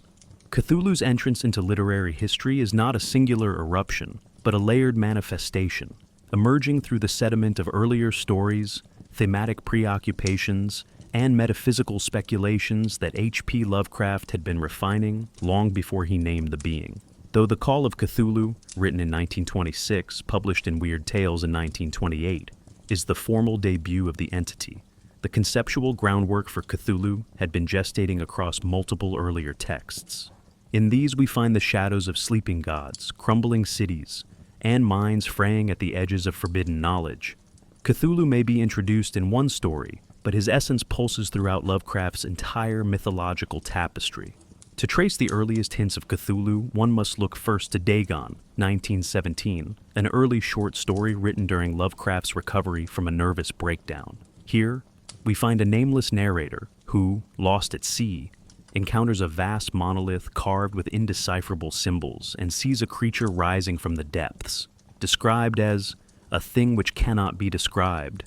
Cthulhu's entrance into literary history is not a singular eruption, but a layered manifestation, emerging through the sediment of earlier stories, thematic preoccupations, and metaphysical speculations that HP Lovecraft had been refining long before he named the being. Though The Call of Cthulhu, written in 1926, published in Weird Tales in 1928, is the formal debut of the entity, the conceptual groundwork for Cthulhu had been gestating across multiple earlier texts. In these we find the shadows of sleeping gods, crumbling cities, and minds fraying at the edges of forbidden knowledge. Cthulhu may be introduced in one story, but his essence pulses throughout Lovecraft's entire mythological tapestry. To trace the earliest hints of Cthulhu, one must look first to Dagon, 1917, an early short story written during Lovecraft's recovery from a nervous breakdown. Here, we find a nameless narrator who, lost at sea, encounters a vast monolith carved with indecipherable symbols and sees a creature rising from the depths, described as a thing which cannot be described.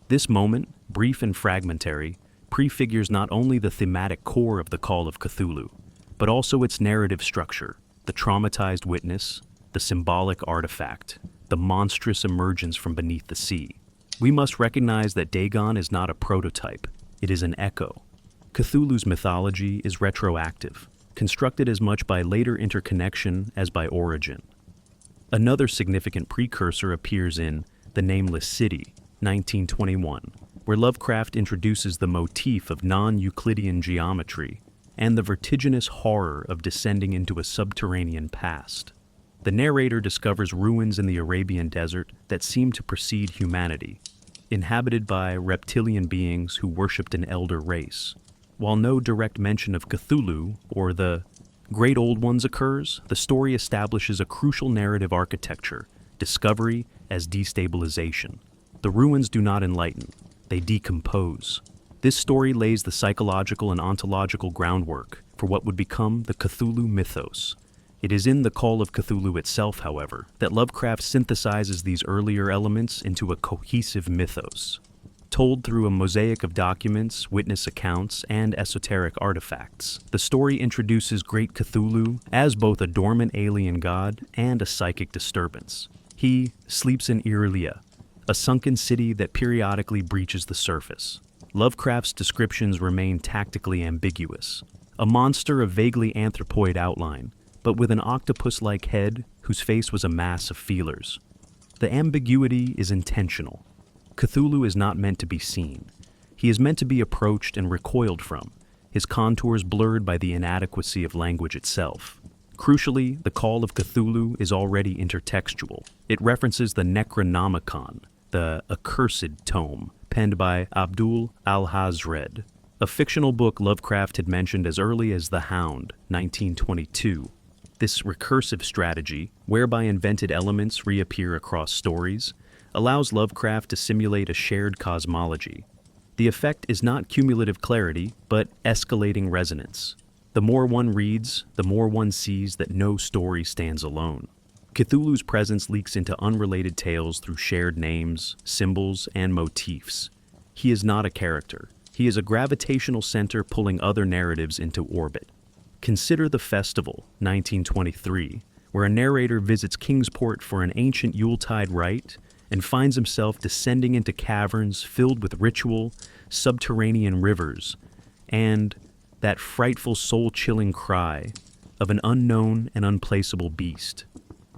This moment, brief and fragmentary, prefigures not only the thematic core of the Call of Cthulhu, but also its narrative structure, the traumatized witness, the symbolic artifact, the monstrous emergence from beneath the sea. We must recognize that Dagon is not a prototype, it is an echo. Cthulhu's mythology is retroactive, constructed as much by later interconnection as by origin. Another significant precursor appears in The Nameless City, 1921, where Lovecraft introduces the motif of non-Euclidean geometry and the vertiginous horror of descending into a subterranean past. The narrator discovers ruins in the Arabian desert that seem to precede humanity, inhabited by reptilian beings who worshipped an elder race. While no direct mention of Cthulhu or the Great Old Ones occurs, the story establishes a crucial narrative architecture, discovery as destabilization. The ruins do not enlighten, they decompose. This story lays the psychological and ontological groundwork for what would become the Cthulhu Mythos. It is in The Call of Cthulhu itself, however, that Lovecraft synthesizes these earlier elements into a cohesive mythos. Told through a mosaic of documents, witness accounts, and esoteric artifacts, the story introduces Great Cthulhu as both a dormant alien god and a psychic disturbance. He sleeps in Irelia, a sunken city that periodically breaches the surface. Lovecraft's descriptions remain tactically ambiguous. a monster of vaguely anthropoid outline, but with an octopus-like head whose face was a mass of feelers. The ambiguity is intentional. Cthulhu is not meant to be seen. He is meant to be approached and recoiled from, his contours blurred by the inadequacy of language itself. Crucially, the call of Cthulhu is already intertextual. It references the Necronomicon, the accursed tome, penned by Abdul al-Hazred, a fictional book Lovecraft had mentioned as early as The Hound, 1922. This recursive strategy, whereby invented elements reappear across stories, allows Lovecraft to simulate a shared cosmology. The effect is not cumulative clarity, but escalating resonance. The more one reads, the more one sees that no story stands alone. Cthulhu's presence leaks into unrelated tales through shared names, symbols, and motifs. He is not a character. He is a gravitational center pulling other narratives into orbit. Consider The Festival, 1923, where a narrator visits Kingsport for an ancient Yuletide rite and finds himself descending into caverns filled with ritual, subterranean rivers, and that frightful soul-chilling cry of an unknown and unplaceable beast.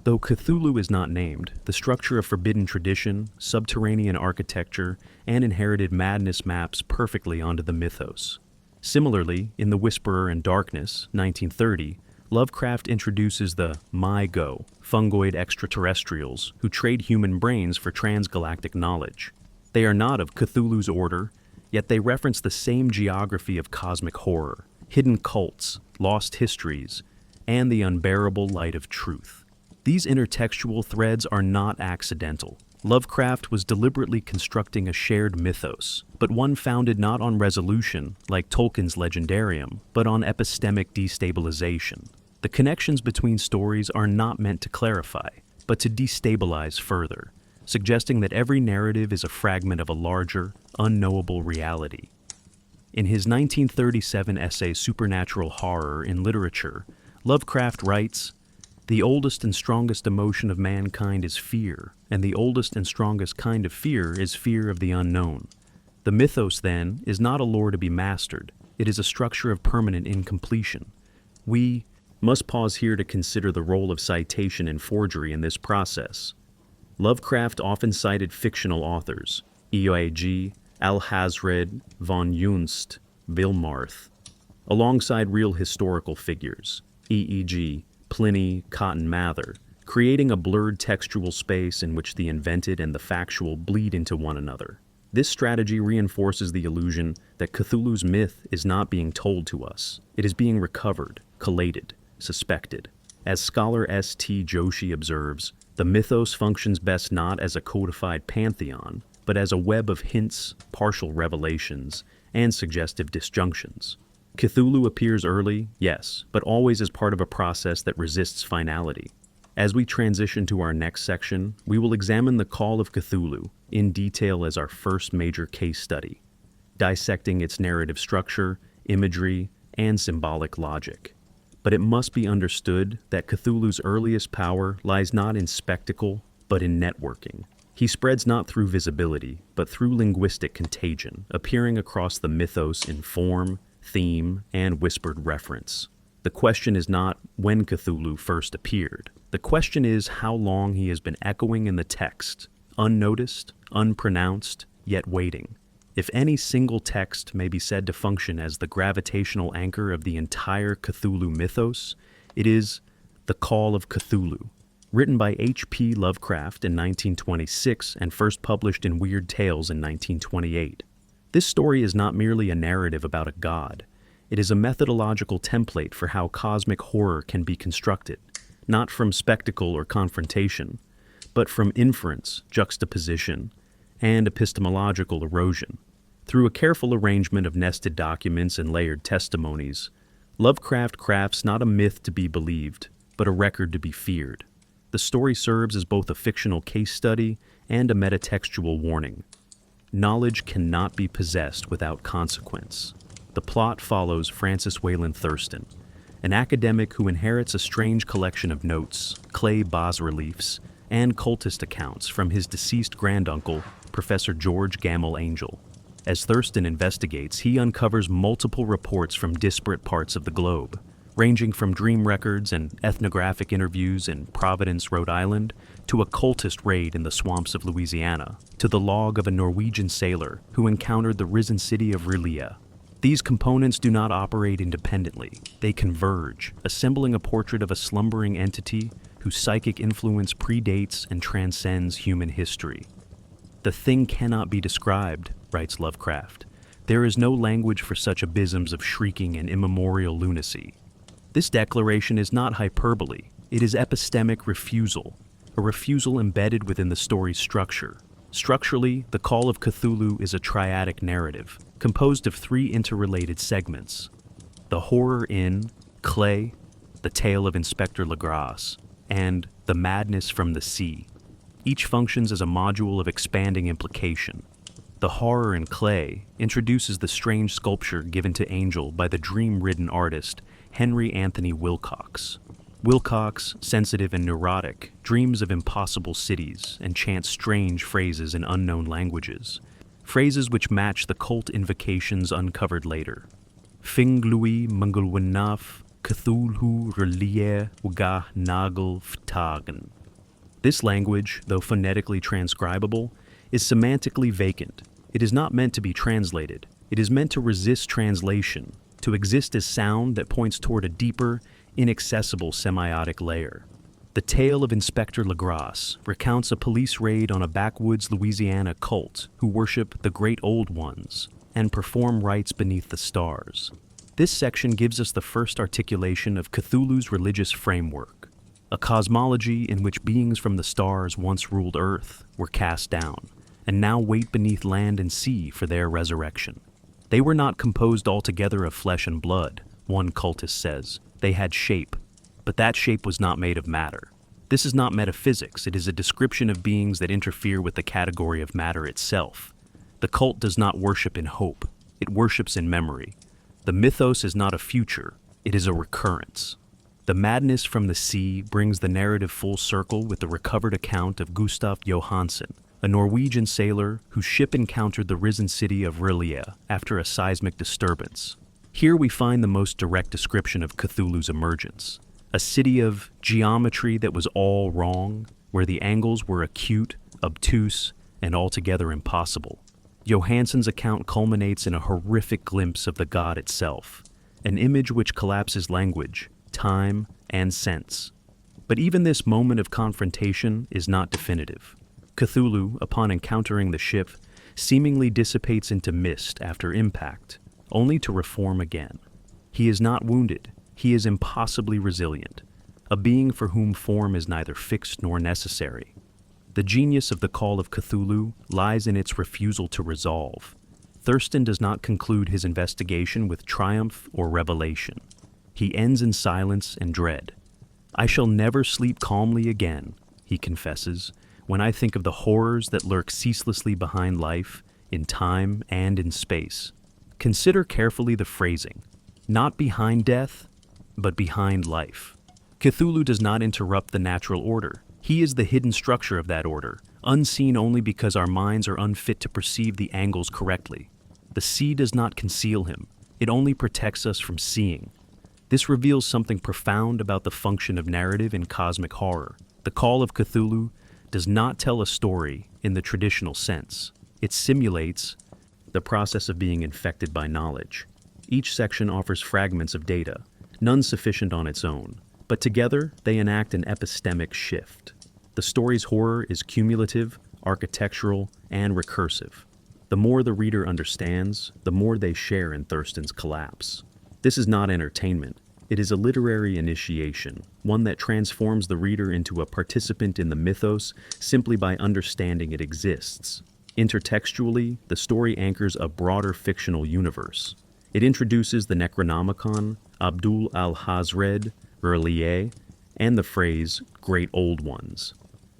Though Cthulhu is not named, the structure of forbidden tradition, subterranean architecture, and inherited madness maps perfectly onto the mythos. Similarly, in The Whisperer in Darkness, 1930, Lovecraft introduces the My-Go, fungoid extraterrestrials who trade human brains for transgalactic knowledge. They are not of Cthulhu's order, yet they reference the same geography of cosmic horror, hidden cults, lost histories, and the unbearable light of truth. These intertextual threads are not accidental. Lovecraft was deliberately constructing a shared mythos, but one founded not on resolution, like Tolkien's Legendarium, but on epistemic destabilization. The connections between stories are not meant to clarify, but to destabilize further, suggesting that every narrative is a fragment of a larger, unknowable reality. In his 1937 essay Supernatural Horror in Literature, Lovecraft writes, "The oldest and strongest emotion of mankind is fear, and the oldest and strongest kind of fear is fear of the unknown. The mythos, then, is not a lore to be mastered. It is a structure of permanent incompletion. We must pause here to consider the role of citation and forgery in this process. Lovecraft often cited fictional authors, E.O.A.G., Alhazred, von Junst, Wilmarth, alongside real historical figures, E.E.G., Pliny, Cotton Mather, creating a blurred textual space in which the invented and the factual bleed into one another. This strategy reinforces the illusion that Cthulhu's myth is not being told to us. It is being recovered, collated, suspected. As scholar S.T. Joshi observes, the mythos functions best not as a codified pantheon, but as a web of hints, partial revelations, and suggestive disjunctions. Cthulhu appears early, yes, but always as part of a process that resists finality. As we transition to our next section, we will examine the Call of Cthulhu in detail as our first major case study, dissecting its narrative structure, imagery, and symbolic logic. But it must be understood that Cthulhu's earliest power lies not in spectacle, but in networking. He spreads not through visibility, but through linguistic contagion, appearing across the mythos in form, theme, and whispered reference. The question is not when Cthulhu first appeared. The question is how long he has been echoing in the text, unnoticed, unpronounced, yet waiting. If any single text may be said to function as the gravitational anchor of the entire Cthulhu mythos, it is The Call of Cthulhu, written by HP Lovecraft in 1926 and first published in Weird Tales in 1928. This story is not merely a narrative about a god. It is a methodological template for how cosmic horror can be constructed, not from spectacle or confrontation, but from inference, juxtaposition, and epistemological erosion. Through a careful arrangement of nested documents and layered testimonies, Lovecraft crafts not a myth to be believed, but a record to be feared. The story serves as both a fictional case study and a metatextual warning. Knowledge cannot be possessed without consequence. The plot follows Francis Wayland Thurston, an academic who inherits a strange collection of notes, clay bas-reliefs, and cultist accounts from his deceased granduncle, Professor George Gamble Angel. As Thurston investigates, he uncovers multiple reports from disparate parts of the globe, ranging from dream records and ethnographic interviews in Providence, Rhode Island, to a cultist raid in the swamps of Louisiana, to the log of a Norwegian sailor who encountered the risen city of R'lyeh. These components do not operate independently. They converge, assembling a portrait of a slumbering entity whose psychic influence predates and transcends human history. "The thing cannot be described," writes Lovecraft. "There is no language for such abysms of shrieking and immemorial lunacy." This declaration is not hyperbole. It is epistemic refusal, a refusal embedded within the story's structure. Structurally, the Call of Cthulhu is a triadic narrative, composed of three interrelated segments: the horror in Clay, the tale of Inspector Legrasse, and the madness from the sea. Each functions as a module of expanding implication. The horror in Clay introduces the strange sculpture given to Angel by the dream-ridden artist Henry Anthony Wilcox. Wilcox, sensitive and neurotic, dreams of impossible cities and chants strange phrases in unknown languages, phrases which match the cult invocations uncovered later. Finglui Mungulwinaf Cthulhu R'lyeh Wgah Nagel Ftagen. This language, though phonetically transcribable, is semantically vacant. It is not meant to be translated. It is meant to resist translation, to exist as sound that points toward a deeper, inaccessible semiotic layer. The tale of Inspector Legrasse recounts a police raid on a backwoods Louisiana cult who worship the Great Old Ones and perform rites beneath the stars. This section gives us the first articulation of Cthulhu's religious framework, a cosmology in which beings from the stars once ruled Earth were cast down, and now wait beneath land and sea for their resurrection. They were not composed altogether of flesh and blood, one cultist says. They had shape, but that shape was not made of matter. This is not metaphysics, it is a description of beings that interfere with the category of matter itself. The cult does not worship in hope, it worships in memory. The mythos is not a future, it is a recurrence. The madness from the sea brings the narrative full circle with the recovered account of Gustav Johansen, a Norwegian sailor whose ship encountered the risen city of R'lyeh after a seismic disturbance. Here we find the most direct description of Cthulhu's emergence, a city of geometry that was all wrong, where the angles were acute, obtuse, and altogether impossible. Johansen's account culminates in a horrific glimpse of the god itself, an image which collapses language, time, and sense. But even this moment of confrontation is not definitive. Cthulhu, upon encountering the ship, seemingly dissipates into mist after impact, only to reform again. He is not wounded, he is impossibly resilient, a being for whom form is neither fixed nor necessary. The genius of the Call of Cthulhu lies in its refusal to resolve. Thurston does not conclude his investigation with triumph or revelation. He ends in silence and dread. "I shall never sleep calmly again," he confesses, "when I think of the horrors that lurk ceaselessly behind life, in time and in space." Consider carefully the phrasing. Not behind death, but behind life. Cthulhu does not interrupt the natural order. He is the hidden structure of that order, unseen only because our minds are unfit to perceive the angles correctly. The sea does not conceal him. It only protects us from seeing. This reveals something profound about the function of narrative in cosmic horror. The Call of Cthulhu does not tell a story in the traditional sense. It simulates the process of being infected by knowledge. Each section offers fragments of data, none sufficient on its own, but together they enact an epistemic shift. The story's horror is cumulative, architectural, and recursive. The more the reader understands, the more they share in Thurston's collapse. This is not entertainment. It is a literary initiation, one that transforms the reader into a participant in the mythos simply by understanding it exists. Intertextually, the story anchors a broader fictional universe. It introduces the Necronomicon, Abdul al-Hazred, R'lyeh, and the phrase, Great Old Ones.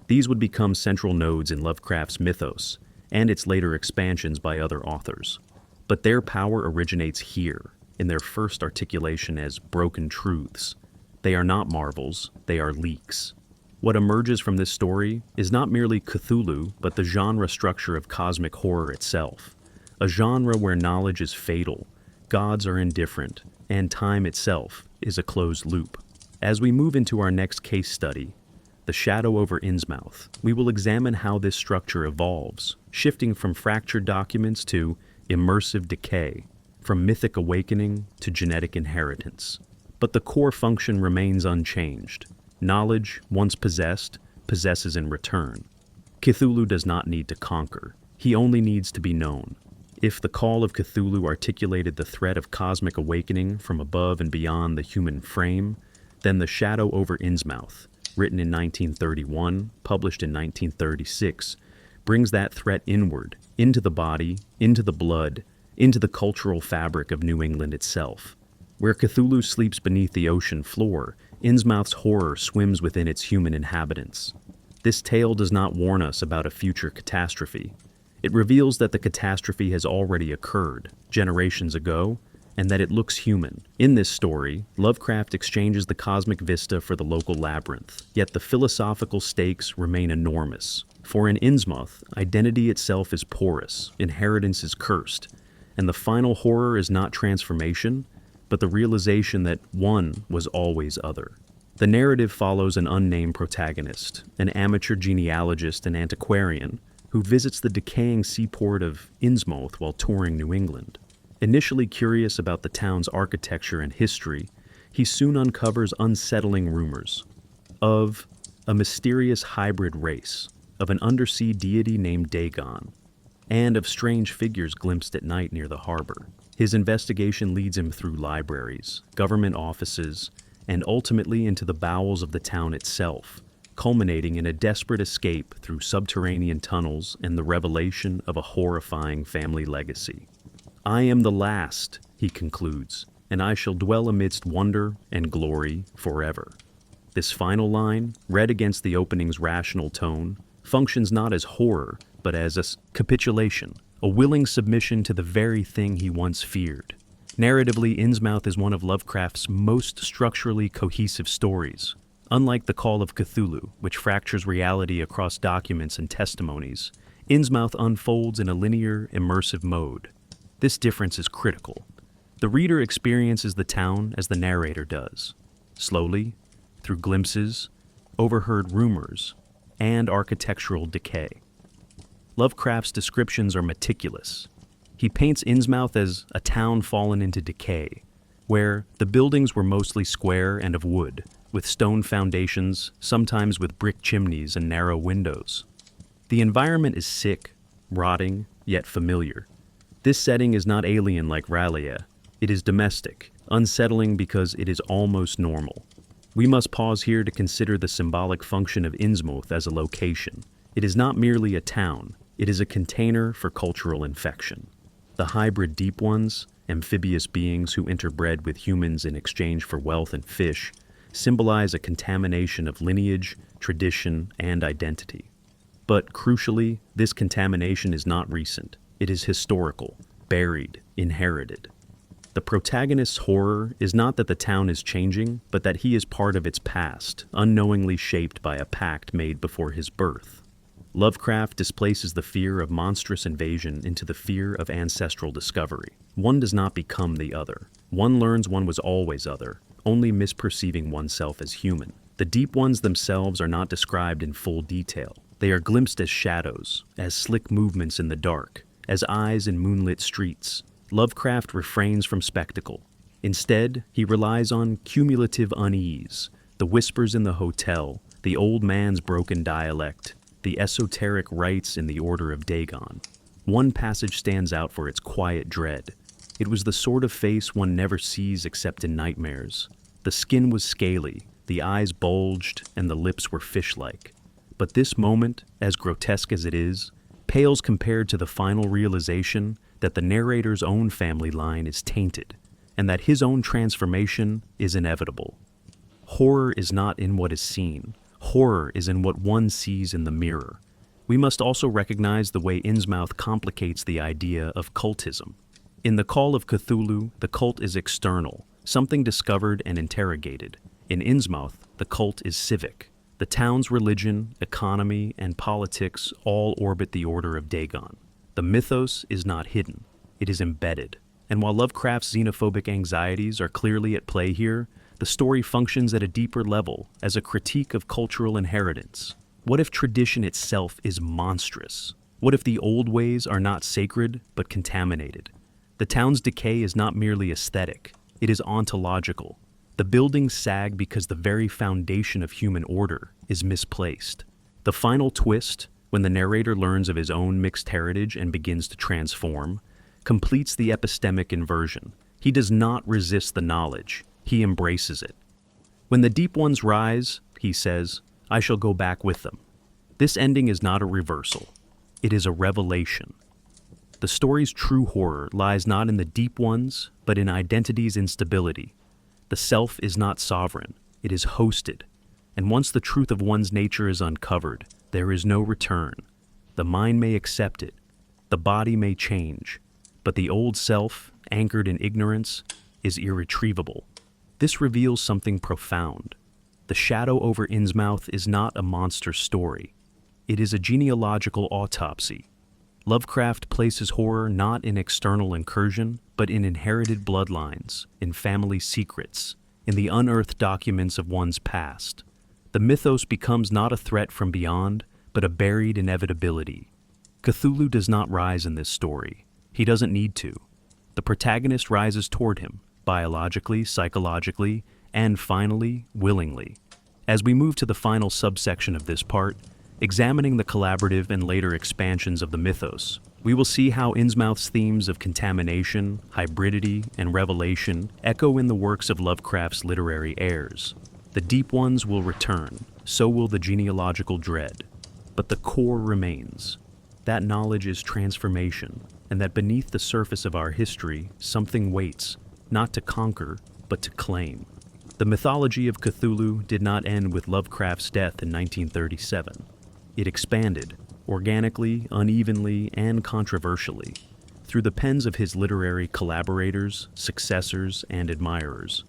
These would become central nodes in Lovecraft's mythos, and its later expansions by other authors. But their power originates here, in their first articulation as broken truths. They are not marvels, they are leaks. What emerges from this story is not merely Cthulhu, but the genre structure of cosmic horror itself, a genre where knowledge is fatal, gods are indifferent, and time itself is a closed loop. As we move into our next case study, The Shadow over Innsmouth, we will examine how this structure evolves, shifting from fractured documents to immersive decay, from mythic awakening to genetic inheritance. But the core function remains unchanged. Knowledge, once possessed, possesses in return. Cthulhu does not need to conquer. He only needs to be known. If the call of Cthulhu articulated the threat of cosmic awakening from above and beyond the human frame, then The Shadow over Innsmouth, written in 1931, published in 1936, brings that threat inward, into the body, into the blood, into the cultural fabric of New England itself. Where Cthulhu sleeps beneath the ocean floor, Innsmouth's horror swims within its human inhabitants. This tale does not warn us about a future catastrophe. It reveals that the catastrophe has already occurred, generations ago, and that it looks human. In this story, Lovecraft exchanges the cosmic vista for the local labyrinth, yet the philosophical stakes remain enormous. For in Innsmouth, identity itself is porous, inheritance is cursed, and the final horror is not transformation, but the realization that one was always other. The narrative follows an unnamed protagonist, an amateur genealogist and antiquarian, who visits the decaying seaport of Innsmouth while touring New England. Initially curious about the town's architecture and history, he soon uncovers unsettling rumors of a mysterious hybrid race, of an undersea deity named Dagon, and of strange figures glimpsed at night near the harbor. His investigation leads him through libraries, government offices, and ultimately into the bowels of the town itself, culminating in a desperate escape through subterranean tunnels and the revelation of a horrifying family legacy. "I am the last," he concludes, "and I shall dwell amidst wonder and glory forever." This final line, read against the opening's rational tone, functions not as horror, but as a capitulation, a willing submission to the very thing he once feared. Narratively, Innsmouth is one of Lovecraft's most structurally cohesive stories. Unlike The Call of Cthulhu, which fractures reality across documents and testimonies, Innsmouth unfolds in a linear, immersive mode. This difference is critical. The reader experiences the town as the narrator does, slowly, through glimpses, overheard rumors, and architectural decay. Lovecraft's descriptions are meticulous. He paints Innsmouth as a town fallen into decay, where the buildings were mostly square and of wood, with stone foundations, sometimes with brick chimneys and narrow windows. The environment is sick, rotting, yet familiar. This setting is not alien like R'lyeh. It is domestic, unsettling because it is almost normal. We must pause here to consider the symbolic function of Innsmouth as a location. It is not merely a town, it is a container for cultural infection. The hybrid deep ones, amphibious beings who interbred with humans in exchange for wealth and fish, symbolize a contamination of lineage, tradition, and identity. But crucially, this contamination is not recent. It is historical, buried, inherited. The protagonist's horror is not that the town is changing, but that he is part of its past, unknowingly shaped by a pact made before his birth. Lovecraft displaces the fear of monstrous invasion into the fear of ancestral discovery. One does not become the other. One learns one was always other, only misperceiving oneself as human. The deep ones themselves are not described in full detail. They are glimpsed as shadows, as slick movements in the dark, as eyes in moonlit streets. Lovecraft refrains from spectacle. Instead, he relies on cumulative unease, the whispers in the hotel, the old man's broken dialect, the esoteric rites in the Order of Dagon. One passage stands out for its quiet dread. It was the sort of face one never sees except in nightmares. The skin was scaly, the eyes bulged, and the lips were fish-like. But this moment, as grotesque as it is, pales compared to the final realization that the narrator's own family line is tainted, and that his own transformation is inevitable. Horror is not in what is seen. Horror is in what one sees in the mirror. We must also recognize the way Innsmouth complicates the idea of cultism. In The Call of Cthulhu, the cult is external, something discovered and interrogated. In Innsmouth, the cult is civic. The town's religion, economy, and politics all orbit the Order of Dagon. The mythos is not hidden. it is embedded. And while Lovecraft's xenophobic anxieties are clearly at play here, the story functions at a deeper level as a critique of cultural inheritance. What if tradition itself is monstrous? What if the old ways are not sacred, but contaminated? The town's decay is not merely aesthetic, it is ontological. The buildings sag because the very foundation of human order is misplaced. The final twist, when the narrator learns of his own mixed heritage and begins to transform, completes the epistemic inversion. He does not resist the knowledge, he embraces it. When the deep ones rise, he says, I shall go back with them. This ending is not a reversal, it is a revelation. The story's true horror lies not in the deep ones, but in identity's instability. The self is not sovereign, it is hosted. And once the truth of one's nature is uncovered, there is no return. The mind may accept it, the body may change, but the old self, anchored in ignorance, is irretrievable. This reveals something profound. The shadow over Innsmouth is not a monster story. It is a genealogical autopsy. Lovecraft places horror not in external incursion, but in inherited bloodlines, in family secrets, in the unearthed documents of one's past. The mythos becomes not a threat from beyond, but a buried inevitability. Cthulhu does not rise in this story. He doesn't need to. The protagonist rises toward him, biologically, psychologically, and finally, willingly. As we move to the final subsection of this part, examining the collaborative and later expansions of the mythos, we will see how Innsmouth's themes of contamination, hybridity, and revelation echo in the works of Lovecraft's literary heirs. The deep ones will return, so will the genealogical dread. But the core remains. That knowledge is transformation, and that beneath the surface of our history, something waits, not to conquer, but to claim. The mythology of Cthulhu did not end with Lovecraft's death in 1937. It expanded, organically, unevenly, and controversially, through the pens of his literary collaborators, successors, and admirers.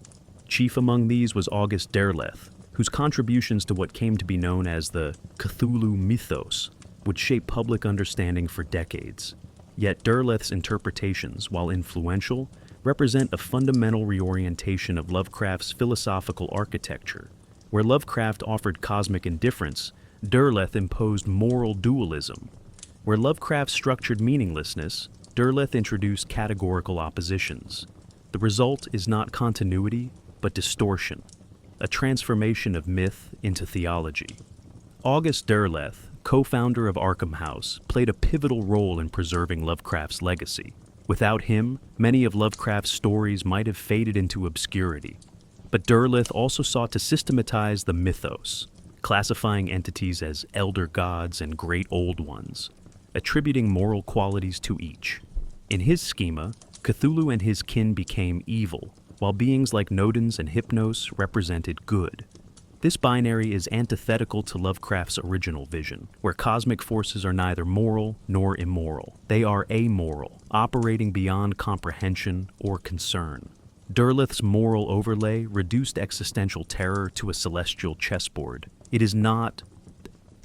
Chief among these was August Derleth, whose contributions to what came to be known as the Cthulhu Mythos would shape public understanding for decades. Yet Derleth's interpretations, while influential, represent a fundamental reorientation of Lovecraft's philosophical architecture. Where Lovecraft offered cosmic indifference, Derleth imposed moral dualism. Where Lovecraft structured meaninglessness, Derleth introduced categorical oppositions. The result is not continuity, but distortion, a transformation of myth into theology. August Derleth, co-founder of Arkham House, played a pivotal role in preserving Lovecraft's legacy. Without him, many of Lovecraft's stories might have faded into obscurity. But Derleth also sought to systematize the mythos, classifying entities as elder gods and great old ones, attributing moral qualities to each. In his schema, Cthulhu and his kin became evil, while beings like Nodens and Hypnos represented good. This binary is antithetical to Lovecraft's original vision, where cosmic forces are neither moral nor immoral. They are amoral, operating beyond comprehension or concern. Derleth's moral overlay reduced existential terror to a celestial chessboard. It is not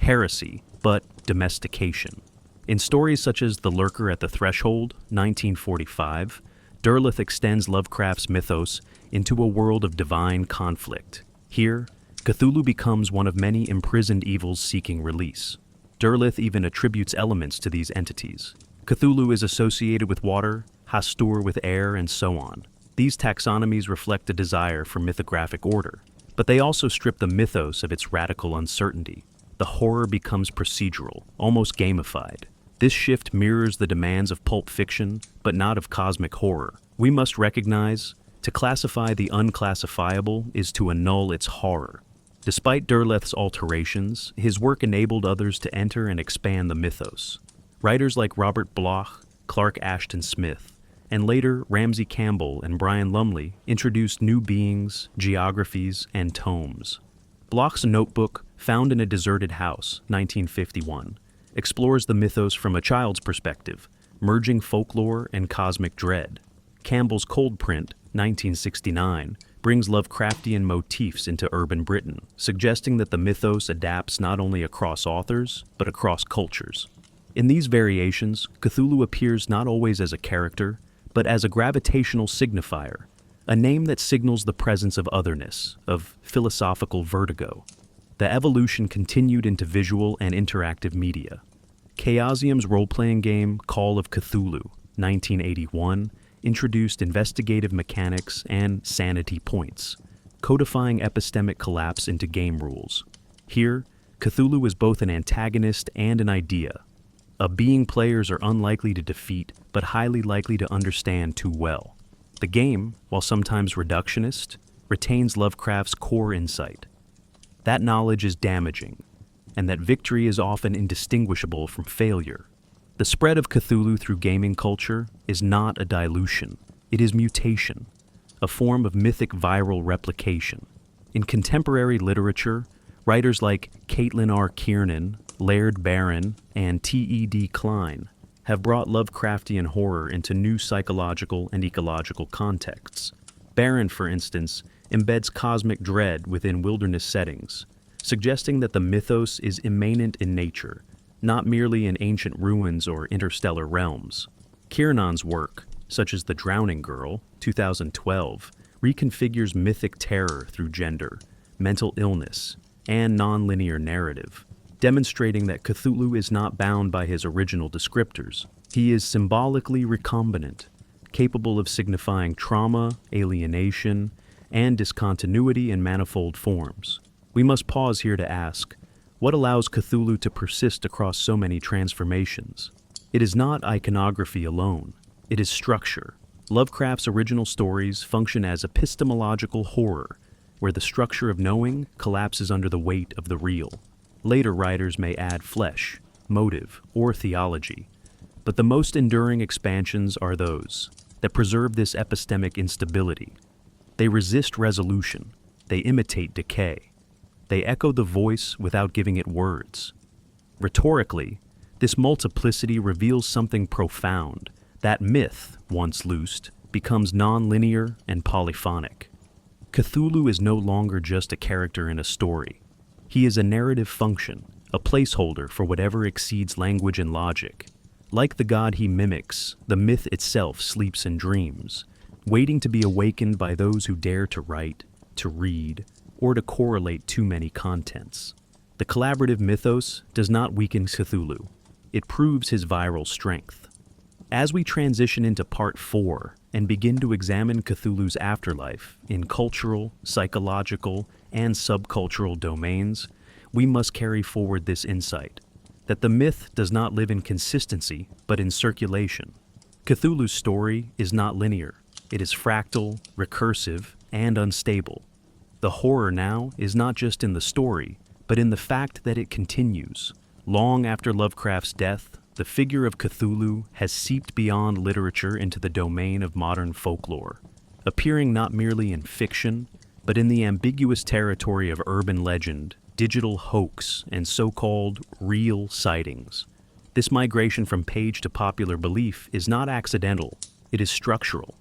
heresy, but domestication. In stories such as The Lurker at the Threshold, 1945, Derleth extends Lovecraft's mythos into a world of divine conflict. Here, Cthulhu becomes one of many imprisoned evils seeking release. Derleth even attributes elements to these entities. Cthulhu is associated with water, Hastur with air, and so on. These taxonomies reflect a desire for mythographic order, but they also strip the mythos of its radical uncertainty. The horror becomes procedural, almost gamified. This shift mirrors the demands of pulp fiction, but not of cosmic horror. We must recognize, to classify the unclassifiable is to annul its horror. Despite Derleth's alterations, his work enabled others to enter and expand the mythos. Writers like Robert Bloch, Clark Ashton Smith, and later Ramsey Campbell and Brian Lumley introduced new beings, geographies, and tomes. Bloch's notebook, Found in a Deserted House, 1951, explores the mythos from a child's perspective, merging folklore and cosmic dread. Campbell's Cold Print, 1969, brings Lovecraftian motifs into urban Britain, suggesting that the mythos adapts not only across authors, but across cultures. In these variations, Cthulhu appears not always as a character, but as a gravitational signifier, a name that signals the presence of otherness, of philosophical vertigo. The evolution continued into visual and interactive media. Chaosium's role-playing game Call of Cthulhu, 1981, introduced investigative mechanics and sanity points, codifying epistemic collapse into game rules. Here, Cthulhu is both an antagonist and an idea, a being players are unlikely to defeat but highly likely to understand too well. The game, while sometimes reductionist, retains Lovecraft's core insight. That knowledge is damaging, and that victory is often indistinguishable from failure. The spread of Cthulhu through gaming culture is not a dilution, it is mutation, a form of mythic viral replication. In contemporary literature, writers like Caitlin R. Kiernan, Laird Barron, and T.E.D. Klein have brought Lovecraftian horror into new psychological and ecological contexts. Barron, for instance, embeds cosmic dread within wilderness settings, suggesting that the mythos is immanent in nature, not merely in ancient ruins or interstellar realms. Kiernan's work, such as The Drowning Girl, 2012, reconfigures mythic terror through gender, mental illness, and non-linear narrative, demonstrating that Cthulhu is not bound by his original descriptors. He is symbolically recombinant, capable of signifying trauma, alienation, and discontinuity in manifold forms. We must pause here to ask, what allows Cthulhu to persist across so many transformations? It is not iconography alone, it is structure. Lovecraft's original stories function as epistemological horror, where the structure of knowing collapses under the weight of the real. Later writers may add flesh, motive, or theology, but the most enduring expansions are those that preserve this epistemic instability. They resist resolution, they imitate decay, they echo the voice without giving it words. Rhetorically, this multiplicity reveals something profound. That myth, once loosed, becomes non-linear and polyphonic. Cthulhu is no longer just a character in a story. He is a narrative function, a placeholder for whatever exceeds language and logic. Like the god he mimics, the myth itself sleeps in dreams, waiting to be awakened by those who dare to write, to read, or to correlate too many contents. The collaborative mythos does not weaken Cthulhu. It proves his viral strength. As we transition into Part 4 and begin to examine Cthulhu's afterlife in cultural, psychological, and subcultural domains, we must carry forward this insight, that the myth does not live in consistency, but in circulation. Cthulhu's story is not linear. It is fractal, recursive, and unstable. The horror now is not just in the story, but in the fact that it continues. Long after Lovecraft's death, the figure of Cthulhu has seeped beyond literature into the domain of modern folklore, appearing not merely in fiction, but in the ambiguous territory of urban legend, digital hoax, and so-called real sightings. This migration from page to popular belief is not accidental, it is structural.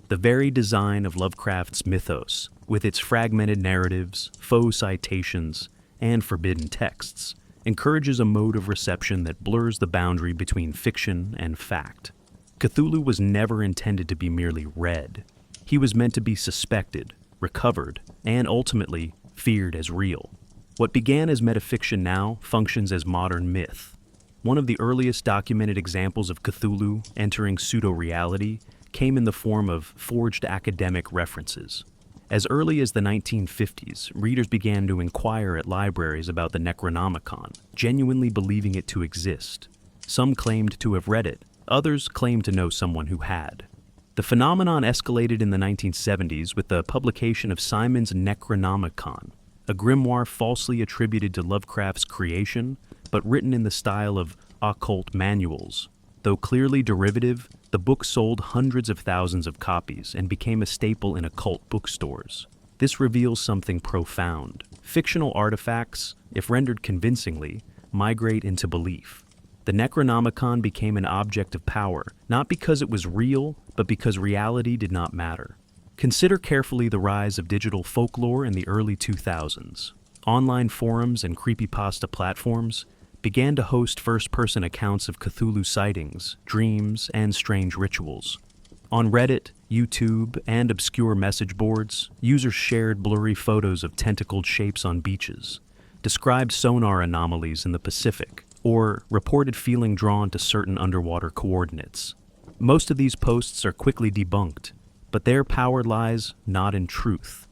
The very design of Lovecraft's mythos, with its fragmented narratives, faux citations, and forbidden texts, encourages a mode of reception that blurs the boundary between fiction and fact. Cthulhu was never intended to be merely read. He was meant to be suspected, recovered, and ultimately feared as real. What began as metafiction now functions as modern myth. One of the earliest documented examples of Cthulhu entering pseudo-reality came in the form of forged academic references. As early as the 1950s, readers began to inquire at libraries about the Necronomicon, genuinely believing it to exist. Some claimed to have read it, others claimed to know someone who had. The phenomenon escalated in the 1970s with the publication of Simon's Necronomicon, a grimoire falsely attributed to Lovecraft's creation, but written in the style of occult manuals. Though clearly derivative, the book sold hundreds of thousands of copies and became a staple in occult bookstores. This reveals something profound. Fictional artifacts, if rendered convincingly, migrate into belief. The Necronomicon became an object of power, not because it was real, but because reality did not matter. Consider carefully the rise of digital folklore in the early 2000s. Online forums and creepypasta platforms began to host first-person accounts of Cthulhu sightings, dreams, and strange rituals. On Reddit, YouTube, and obscure message boards, users shared blurry photos of tentacled shapes on beaches, described sonar anomalies in the Pacific, or reported feeling drawn to certain underwater coordinates. Most of these posts are quickly debunked, but their power lies not in truth.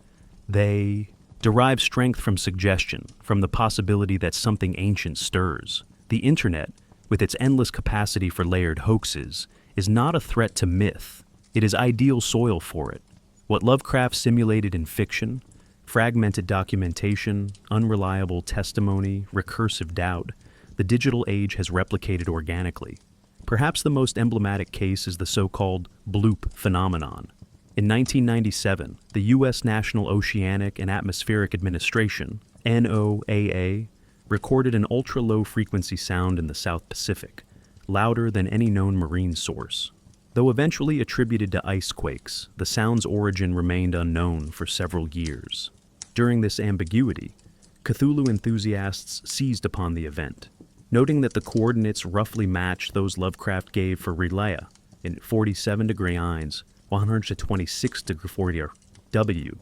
They derive strength from suggestion, from the possibility that something ancient stirs. The internet, with its endless capacity for layered hoaxes, is not a threat to myth. It is ideal soil for it. What Lovecraft simulated in fiction, fragmented documentation, unreliable testimony, recursive doubt, the digital age has replicated organically. Perhaps the most emblematic case is the so-called bloop phenomenon. In 1997, the U.S. National Oceanic and Atmospheric Administration, NOAA, recorded an ultra-low frequency sound in the South Pacific, louder than any known marine source. Though eventually attributed to ice quakes, the sound's origin remained unknown for several years. During this ambiguity, Cthulhu enthusiasts seized upon the event, noting that the coordinates roughly matched those Lovecraft gave for Relaya in 47 degree Ines, 126 degree 40 W.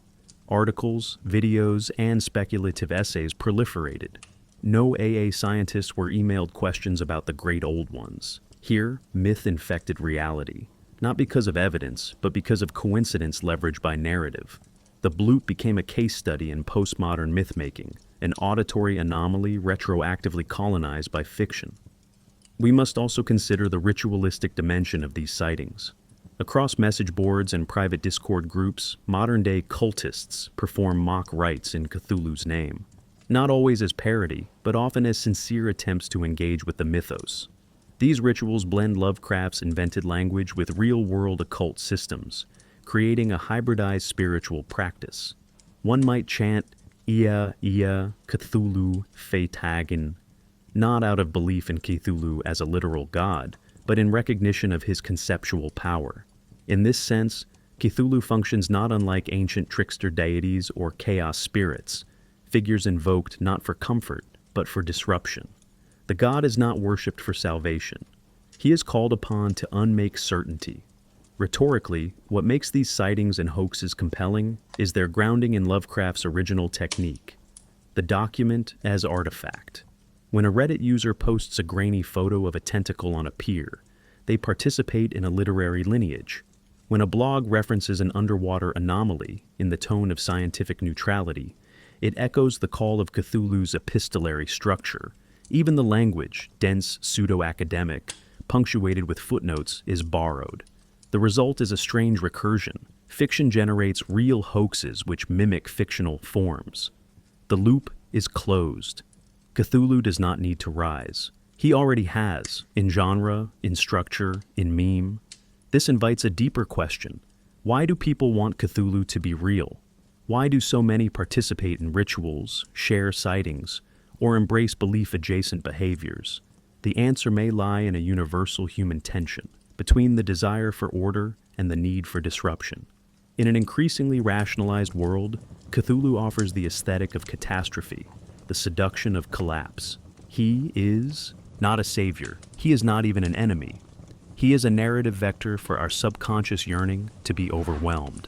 Articles, videos, and speculative essays proliferated. No AA scientists were emailed questions about the great old ones. Here, myth infected reality, not because of evidence, but because of coincidence leveraged by narrative. The bloop became a case study in postmodern myth-making, an auditory anomaly retroactively colonized by fiction. We must also consider the ritualistic dimension of these sightings. Across message boards and private Discord groups, modern-day cultists perform mock rites in Cthulhu's name, not always as parody, but often as sincere attempts to engage with the mythos. These rituals blend Lovecraft's invented language with real-world occult systems, creating a hybridized spiritual practice. One might chant Ia, Cthulhu, Fetagen, not out of belief in Cthulhu as a literal god, but in recognition of his conceptual power. In this sense, Cthulhu functions not unlike ancient trickster deities or chaos spirits, figures invoked not for comfort, but for disruption. The god is not worshipped for salvation. He is called upon to unmake certainty. Rhetorically, what makes these sightings and hoaxes compelling is their grounding in Lovecraft's original technique, the document as artifact. When a Reddit user posts a grainy photo of a tentacle on a pier, they participate in a literary lineage. When a blog references an underwater anomaly in the tone of scientific neutrality, it echoes the call of Cthulhu's epistolary structure. Even the language, dense, pseudo-academic, punctuated with footnotes, is borrowed. The result is a strange recursion. Fiction generates real hoaxes which mimic fictional forms. The loop is closed. Cthulhu does not need to rise. He already has, in genre, in structure, in meme. This invites a deeper question. Why do people want Cthulhu to be real? Why do so many participate in rituals, share sightings, or embrace belief-adjacent behaviors? The answer may lie in a universal human tension between the desire for order and the need for disruption. In an increasingly rationalized world, Cthulhu offers the aesthetic of catastrophe, the seduction of collapse. He is not a savior. He is not even an enemy. He is a narrative vector for our subconscious yearning to be overwhelmed.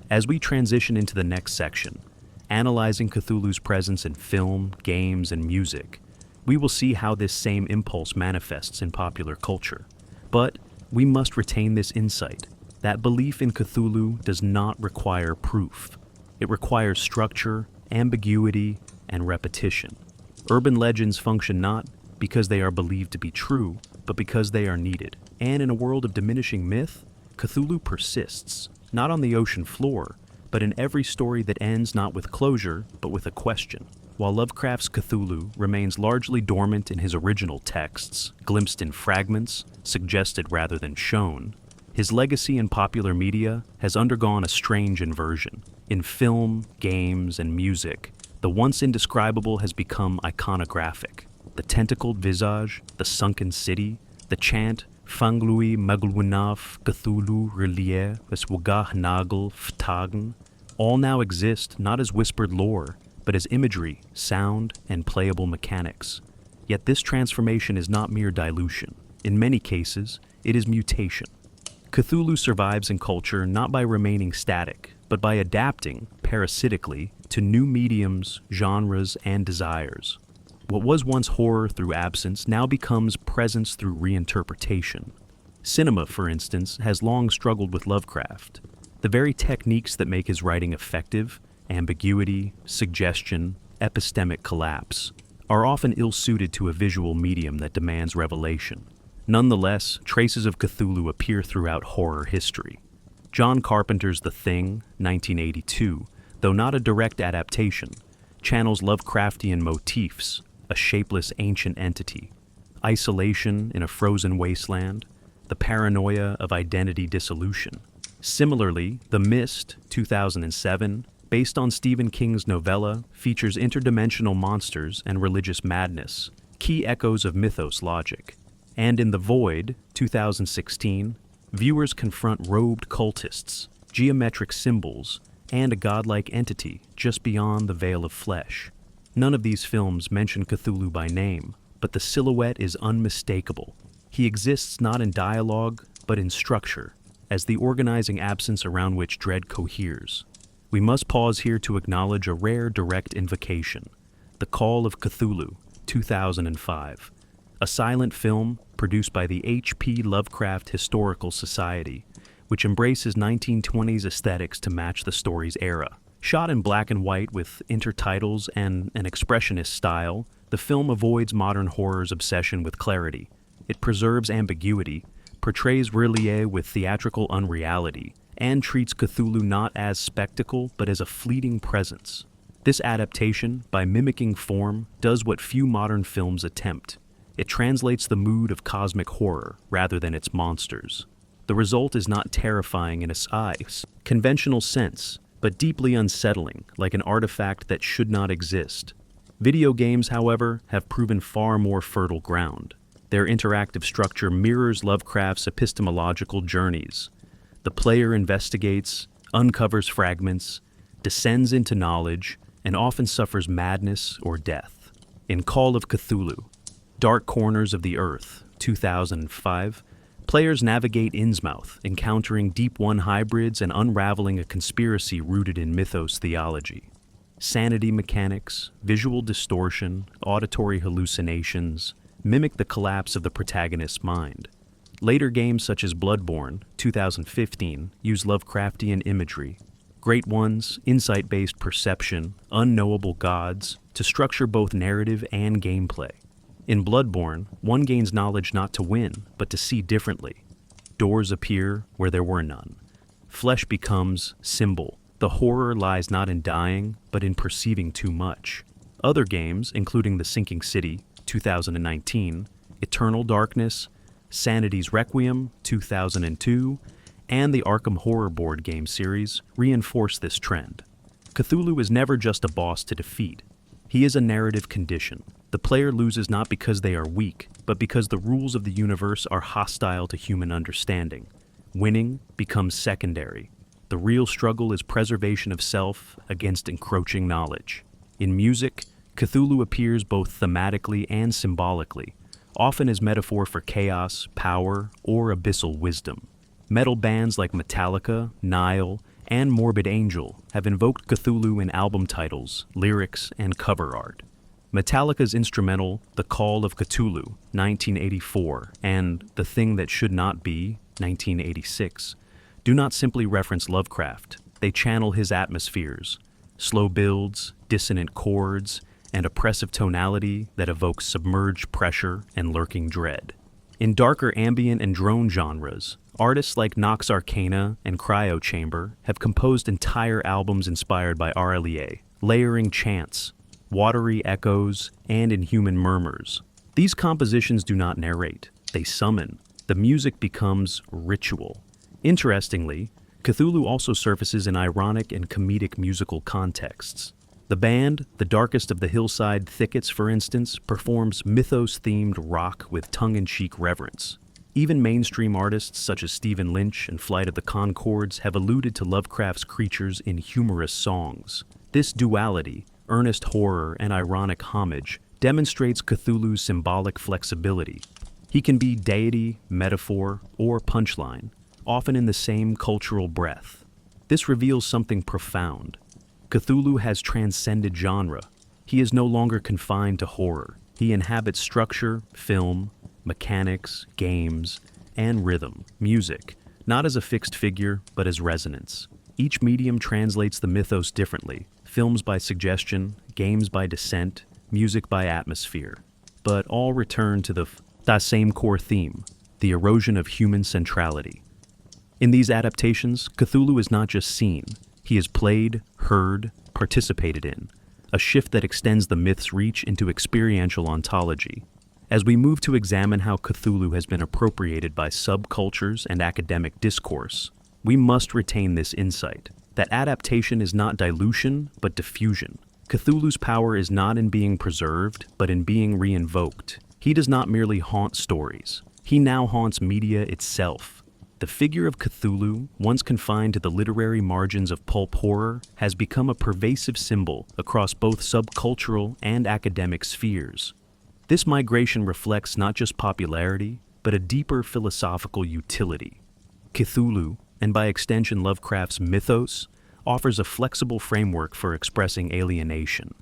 As we transition into the next section, analyzing Cthulhu's presence in film, games, and music, we will see how this same impulse manifests in popular culture. But we must retain this insight, that belief in Cthulhu does not require proof. It requires structure, ambiguity, and repetition. Urban legends function not because they are believed to be true, but because they are needed. And in a world of diminishing myth, Cthulhu persists, not on the ocean floor, but in every story that ends not with closure, but with a question. While Lovecraft's Cthulhu remains largely dormant in his original texts, glimpsed in fragments, suggested rather than shown, his legacy in popular media has undergone a strange inversion. In film, games, and music, the once indescribable has become iconographic. The tentacled visage, the sunken city, the chant, Fanglui Maglwinaf Cthulhu Relie Eswagah Nagel Ftagen, all now exist not as whispered lore, but as imagery, sound, and playable mechanics. Yet this transformation is not mere dilution. In many cases, it is mutation. Cthulhu survives in culture not by remaining static, but by adapting, parasitically, to new mediums, genres, and desires. What was once horror through absence now becomes presence through reinterpretation. Cinema, for instance, has long struggled with Lovecraft. The very techniques that make his writing effective, ambiguity, suggestion, epistemic collapse, are often ill-suited to a visual medium that demands revelation. Nonetheless, traces of Cthulhu appear throughout horror history. John Carpenter's The Thing, 1982, though not a direct adaptation, channels Lovecraftian motifs, a shapeless ancient entity, isolation in a frozen wasteland, the paranoia of identity dissolution. Similarly, The Mist, 2007, based on Stephen King's novella, features interdimensional monsters and religious madness, key echoes of mythos logic. And in The Void, 2016, viewers confront robed cultists, geometric symbols, and a godlike entity just beyond the veil of flesh. None of these films mention Cthulhu by name, but the silhouette is unmistakable. He exists not in dialogue, but in structure, as the organizing absence around which dread coheres. We must pause here to acknowledge a rare direct invocation, The Call of Cthulhu, 2005, a silent film produced by the HP Lovecraft Historical Society, which embraces 1920s aesthetics to match the story's era. Shot in black and white with intertitles and an expressionist style, the film avoids modern horror's obsession with clarity. It preserves ambiguity, portrays Rillier with theatrical unreality, and treats Cthulhu not as spectacle but as a fleeting presence. This adaptation, by mimicking form, does what few modern films attempt. It translates the mood of cosmic horror rather than its monsters. The result is not terrifying in a conventional sense, but deeply unsettling, like an artifact that should not exist. Video games, however, have proven far more fertile ground. Their interactive structure mirrors Lovecraft's epistemological journeys. The player investigates, uncovers fragments, descends into knowledge, and often suffers madness or death. In Call of Cthulhu, Dark Corners of the Earth, 2005, players navigate Innsmouth, encountering Deep One hybrids and unraveling a conspiracy rooted in mythos theology. Sanity mechanics, visual distortion, auditory hallucinations mimic the collapse of the protagonist's mind. Later games such as Bloodborne, 2015, use Lovecraftian imagery, Great Ones, insight-based perception, unknowable gods, to structure both narrative and gameplay. In Bloodborne, one gains knowledge not to win, but to see differently. Doors appear where there were none. Flesh becomes symbol. The horror lies not in dying, but in perceiving too much. Other games, including The Sinking City, 2019, Eternal Darkness, Sanity's Requiem, 2002, and the Arkham Horror board game series reinforce this trend. Cthulhu is never just a boss to defeat. He is a narrative condition. The player loses not because they are weak, but because the rules of the universe are hostile to human understanding. Winning becomes secondary. The real struggle is preservation of self against encroaching knowledge. In music, Cthulhu appears both thematically and symbolically, often as metaphor for chaos, power, or abyssal wisdom. Metal bands like Metallica, Nile, and Morbid Angel have invoked Cthulhu in album titles, lyrics, and cover art. Metallica's instrumental The Call of Cthulhu, 1984, and The Thing That Should Not Be, 1986, do not simply reference Lovecraft. They channel his atmospheres, slow builds, dissonant chords, and oppressive tonality that evokes submerged pressure and lurking dread. In darker ambient and drone genres, artists like Nox Arcana and Cryo Chamber have composed entire albums inspired by Rillier, layering chants, watery echoes, and inhuman murmurs. These compositions do not narrate, they summon. The music becomes ritual. Interestingly, Cthulhu also surfaces in ironic and comedic musical contexts. The band, The Darkest of the Hillside Thickets, for instance, performs mythos-themed rock with tongue-in-cheek reverence. Even mainstream artists such as Stephen Lynch and Flight of the Conchords have alluded to Lovecraft's creatures in humorous songs. This duality, earnest horror and ironic homage, demonstrates Cthulhu's symbolic flexibility. He can be deity, metaphor, or punchline, often in the same cultural breath. This reveals something profound. Cthulhu has transcended genre. He is no longer confined to horror. He inhabits structure, film, mechanics, games, and rhythm, music, not as a fixed figure, but as resonance. Each medium translates the mythos differently, films by suggestion, games by descent, music by atmosphere, but all return to the same core theme, the erosion of human centrality. In these adaptations, Cthulhu is not just seen, he is played, heard, participated in, a shift that extends the myth's reach into experiential ontology. As we move to examine how Cthulhu has been appropriated by subcultures and academic discourse, we must retain this insight, that adaptation is not dilution, but diffusion. Cthulhu's power is not in being preserved, but in being re-invoked. He does not merely haunt stories. He now haunts media itself. The figure of Cthulhu, once confined to the literary margins of pulp horror, has become a pervasive symbol across both subcultural and academic spheres. This migration reflects not just popularity, but a deeper philosophical utility. Cthulhu, and by extension Lovecraft's mythos, offers a flexible framework for expressing alienation,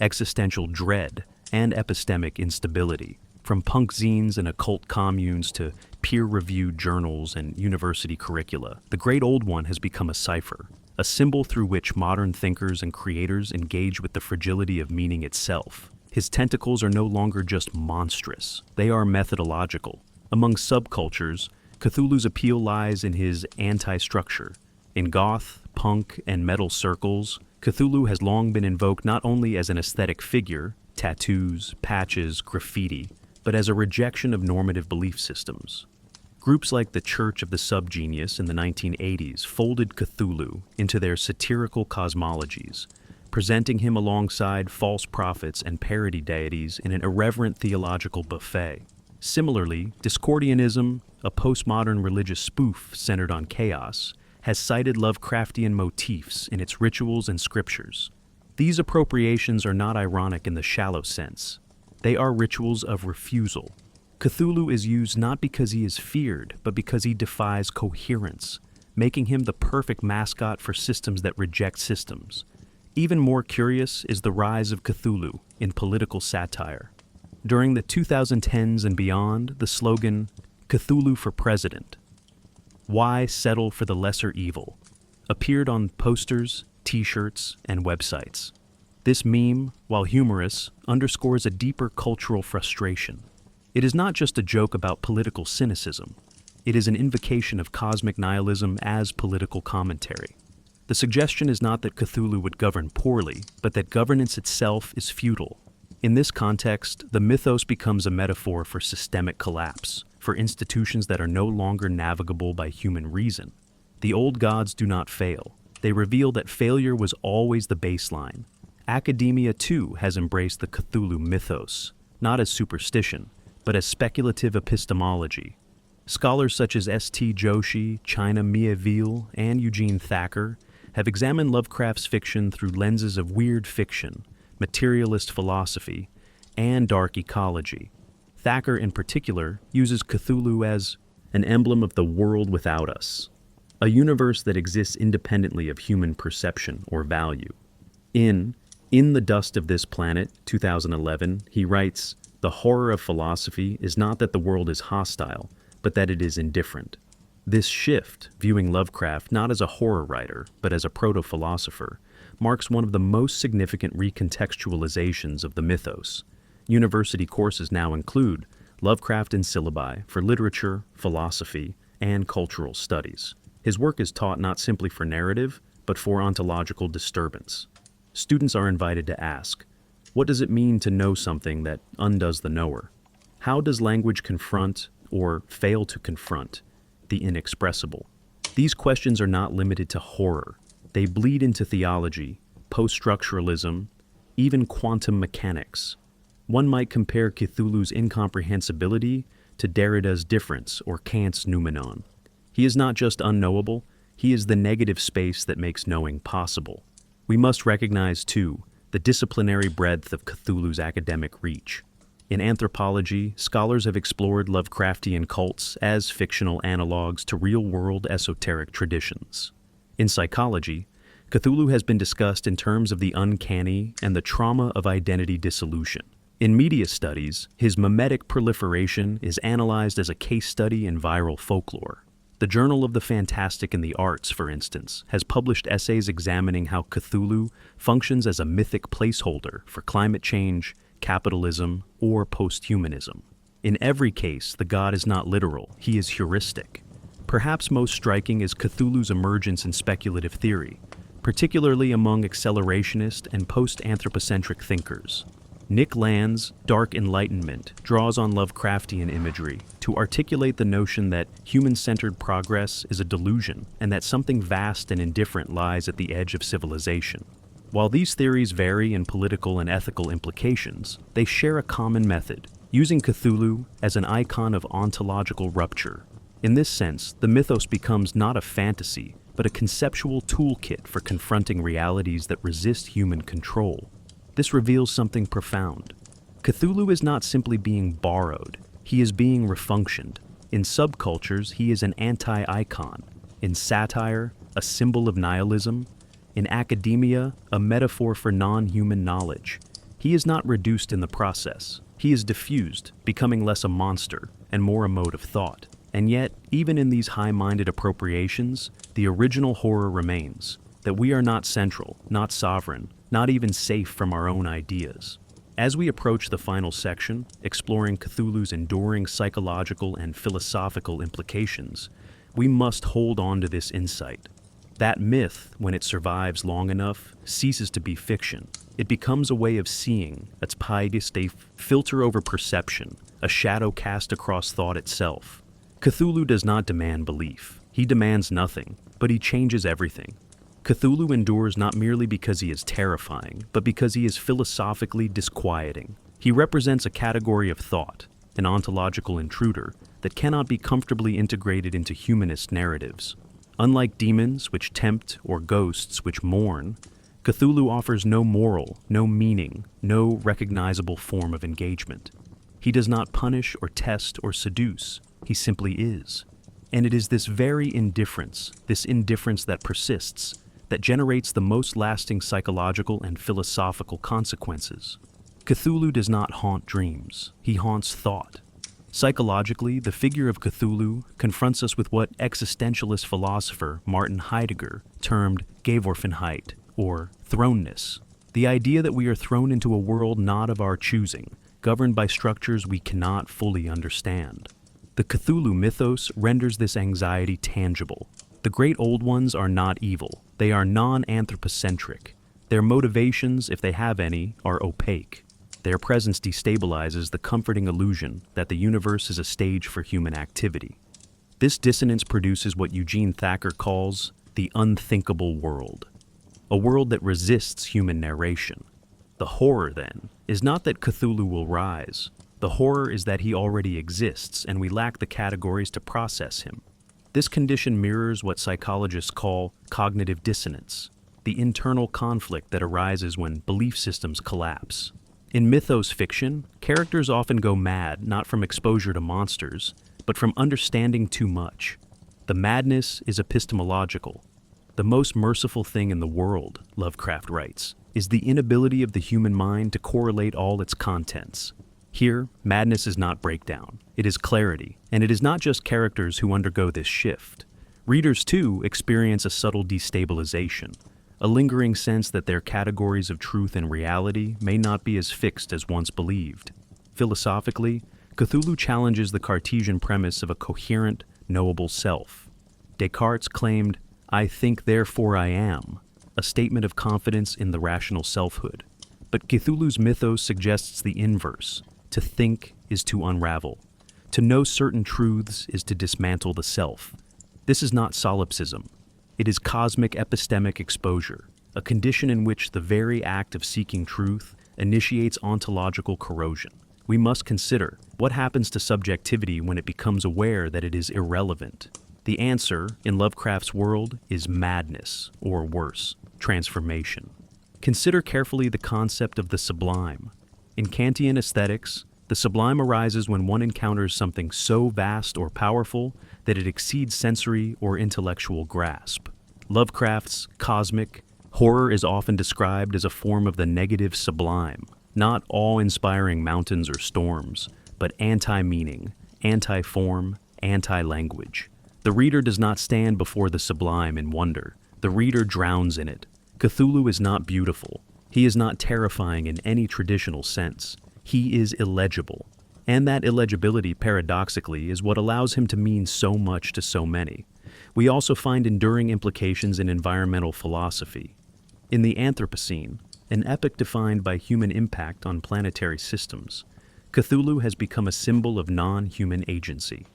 existential dread, and epistemic instability, from punk zines and occult communes to peer-reviewed journals and university curricula. The Great Old One has become a cipher, a symbol through which modern thinkers and creators engage with the fragility of meaning itself. His tentacles are no longer just monstrous, they are methodological. Among subcultures, Cthulhu's appeal lies in his anti-structure. In goth, punk, and metal circles, Cthulhu has long been invoked not only as an aesthetic figure, tattoos, patches, graffiti, but as a rejection of normative belief systems. Groups like the Church of the Subgenius in the 1980s folded Cthulhu into their satirical cosmologies, presenting him alongside false prophets and parody deities in an irreverent theological buffet. Similarly, Discordianism, a postmodern religious spoof centered on chaos, has cited Lovecraftian motifs in its rituals and scriptures. These appropriations are not ironic in the shallow sense. They are rituals of refusal. Cthulhu is used not because he is feared, but because he defies coherence, making him the perfect mascot for systems that reject systems. Even more curious is the rise of Cthulhu in political satire. During the 2010s and beyond, the slogan, "Cthulhu for President, why settle for the lesser evil?" appeared on posters, t-shirts, and websites. This meme, while humorous, underscores a deeper cultural frustration. It is not just a joke about political cynicism. It is an invocation of cosmic nihilism as political commentary. The suggestion is not that Cthulhu would govern poorly, but that governance itself is futile. In this context, the mythos becomes a metaphor for systemic collapse, for institutions that are no longer navigable by human reason. The old gods do not fail. They reveal that failure was always the baseline. Academia, too, has embraced the Cthulhu mythos, not as superstition, but as speculative epistemology. Scholars such as S.T. Joshi, China Mieville, and Eugene Thacker have examined Lovecraft's fiction through lenses of weird fiction, materialist philosophy, and dark ecology. Thacker, in particular, uses Cthulhu as an emblem of the world without us, a universe that exists independently of human perception or value. In the Dust of This Planet, 2011, he writes, "The horror of philosophy is not that the world is hostile, but that it is indifferent." This shift, viewing Lovecraft not as a horror writer, but as a proto-philosopher, marks one of the most significant recontextualizations of the mythos. University courses now include Lovecraft in syllabi for literature, philosophy, and cultural studies. His work is taught not simply for narrative, but for ontological disturbance. Students are invited to ask, what does it mean to know something that undoes the knower? How does language confront, or fail to confront, the inexpressible? These questions are not limited to horror. They bleed into theology, post-structuralism, even quantum mechanics. One might compare Cthulhu's incomprehensibility to Derrida's difference or Kant's noumenon. He is not just unknowable, he is the negative space that makes knowing possible. We must recognize, too, the disciplinary breadth of Cthulhu's academic reach. In anthropology, scholars have explored Lovecraftian cults as fictional analogues to real-world esoteric traditions. In psychology, Cthulhu has been discussed in terms of the uncanny and the trauma of identity dissolution. In media studies, his mimetic proliferation is analyzed as a case study in viral folklore. The Journal of the Fantastic and the Arts, for instance, has published essays examining how Cthulhu functions as a mythic placeholder for climate change, capitalism, or posthumanism. In every case, the god is not literal, he is heuristic. Perhaps most striking is Cthulhu's emergence in speculative theory, particularly among accelerationist and post-anthropocentric thinkers. Nick Land's Dark Enlightenment draws on Lovecraftian imagery to articulate the notion that human-centered progress is a delusion and that something vast and indifferent lies at the edge of civilization. While these theories vary in political and ethical implications, they share a common method, using Cthulhu as an icon of ontological rupture. In this sense, the mythos becomes not a fantasy, but a conceptual toolkit for confronting realities that resist human control. This reveals something profound. Cthulhu is not simply being borrowed, he is being refunctioned. In subcultures, he is an anti-icon. In satire, a symbol of nihilism. In academia, a metaphor for non-human knowledge. He is not reduced in the process. He is diffused, becoming less a monster and more a mode of thought. And yet, even in these high-minded appropriations, the original horror remains, that we are not central, not sovereign, not even safe from our own ideas. As we approach the final section, exploring Cthulhu's enduring psychological and philosophical implications, we must hold on to this insight. That myth, when it survives long enough, ceases to be fiction. It becomes a way of seeing, its pietist, a filter over perception, a shadow cast across thought itself. Cthulhu does not demand belief. He demands nothing, but he changes everything. Cthulhu endures not merely because he is terrifying, but because he is philosophically disquieting. He represents a category of thought, an ontological intruder, that cannot be comfortably integrated into humanist narratives. Unlike demons which tempt or ghosts which mourn, Cthulhu offers no moral, no meaning, no recognizable form of engagement. He does not punish or test or seduce, he simply is. And it is this very indifference, this indifference that persists, that generates the most lasting psychological and philosophical consequences. Cthulhu does not haunt dreams, he haunts thought. Psychologically, the figure of Cthulhu confronts us with what existentialist philosopher Martin Heidegger termed Geworfenheit, or thrownness. The idea that we are thrown into a world not of our choosing, governed by structures we cannot fully understand. The Cthulhu mythos renders this anxiety tangible. The great old ones are not evil. They are non-anthropocentric. Their motivations, if they have any, are opaque. Their presence destabilizes the comforting illusion that the universe is a stage for human activity. This dissonance produces what Eugene Thacker calls the unthinkable world, a world that resists human narration. The horror, then, is not that Cthulhu will rise. The horror is that he already exists and we lack the categories to process him. This condition mirrors what psychologists call cognitive dissonance, the internal conflict that arises when belief systems collapse. In mythos fiction, characters often go mad not from exposure to monsters, but from understanding too much. The madness is epistemological. The most merciful thing in the world, Lovecraft writes, is the inability of the human mind to correlate all its contents. Here, madness is not breakdown, it is clarity, and it is not just characters who undergo this shift. Readers, too, experience a subtle destabilization, a lingering sense that their categories of truth and reality may not be as fixed as once believed. Philosophically, Cthulhu challenges the Cartesian premise of a coherent, knowable self. Descartes claimed, "I think, therefore I am," a statement of confidence in the rational selfhood. But Cthulhu's mythos suggests the inverse. To think is to unravel. To know certain truths is to dismantle the self. This is not solipsism. It is cosmic epistemic exposure, a condition in which the very act of seeking truth initiates ontological corrosion. We must consider what happens to subjectivity when it becomes aware that it is irrelevant. The answer, in Lovecraft's world, is madness, or worse, transformation. Consider carefully the concept of the sublime. In Kantian aesthetics, the sublime arises when one encounters something so vast or powerful that it exceeds sensory or intellectual grasp. Lovecraft's cosmic horror is often described as a form of the negative sublime, not awe-inspiring mountains or storms, but anti-meaning, anti-form, anti-language. The reader does not stand before the sublime in wonder. The reader drowns in it. Cthulhu is not beautiful. He is not terrifying in any traditional sense. He is illegible. And that illegibility, paradoxically, is what allows him to mean so much to so many. We also find enduring implications in environmental philosophy. In the Anthropocene, an epoch defined by human impact on planetary systems, Cthulhu has become a symbol of non-human agency.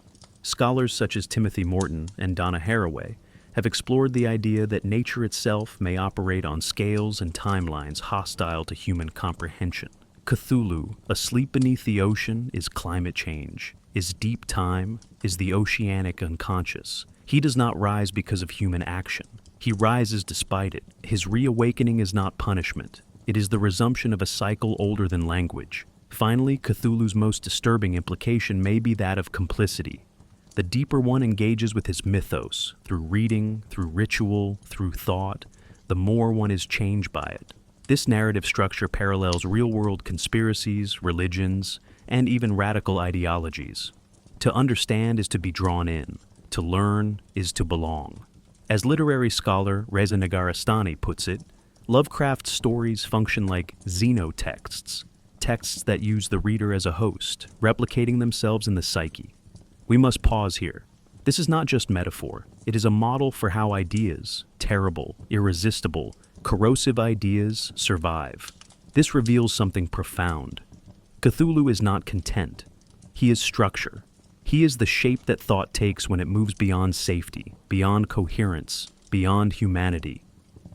Scholars such as Timothy Morton and Donna Haraway have explored the idea that nature itself may operate on scales and timelines hostile to human comprehension. Cthulhu, asleep beneath the ocean, is climate change, is deep time, is the oceanic unconscious. He does not rise because of human action. He rises despite it. His reawakening is not punishment. It is the resumption of a cycle older than language. Finally, Cthulhu's most disturbing implication may be that of complicity. The deeper one engages with his mythos, through reading, through ritual, through thought, the more one is changed by it. This narrative structure parallels real-world conspiracies, religions, and even radical ideologies. To understand is to be drawn in. To learn is to belong. As literary scholar Reza Negarestani puts it, Lovecraft's stories function like xenotexts, texts that use the reader as a host, replicating themselves in the psyche. We must pause here. This is not just metaphor. It is a model for how ideas, terrible, irresistible, corrosive ideas, survive. This reveals something profound. Cthulhu is not content. He is structure. He is the shape that thought takes when it moves beyond safety, beyond coherence, beyond humanity.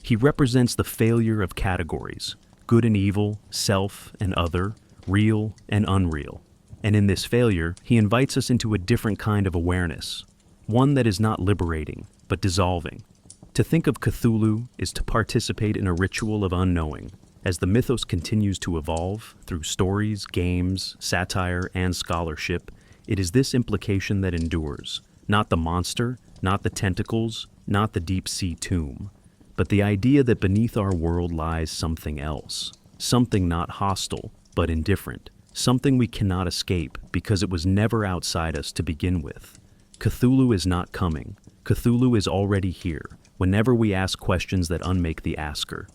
He represents the failure of categories, good and evil, self and other, real and unreal. And in this failure, he invites us into a different kind of awareness, one that is not liberating, but dissolving. To think of Cthulhu is to participate in a ritual of unknowing. As the mythos continues to evolve through stories, games, satire, and scholarship, it is this implication that endures. Not the monster, not the tentacles, not the deep-sea tomb, but the idea that beneath our world lies something else. Something not hostile, but indifferent. Something we cannot escape because it was never outside us to begin with. Cthulhu is not coming. Cthulhu is already here, whenever we ask questions that unmake the asker.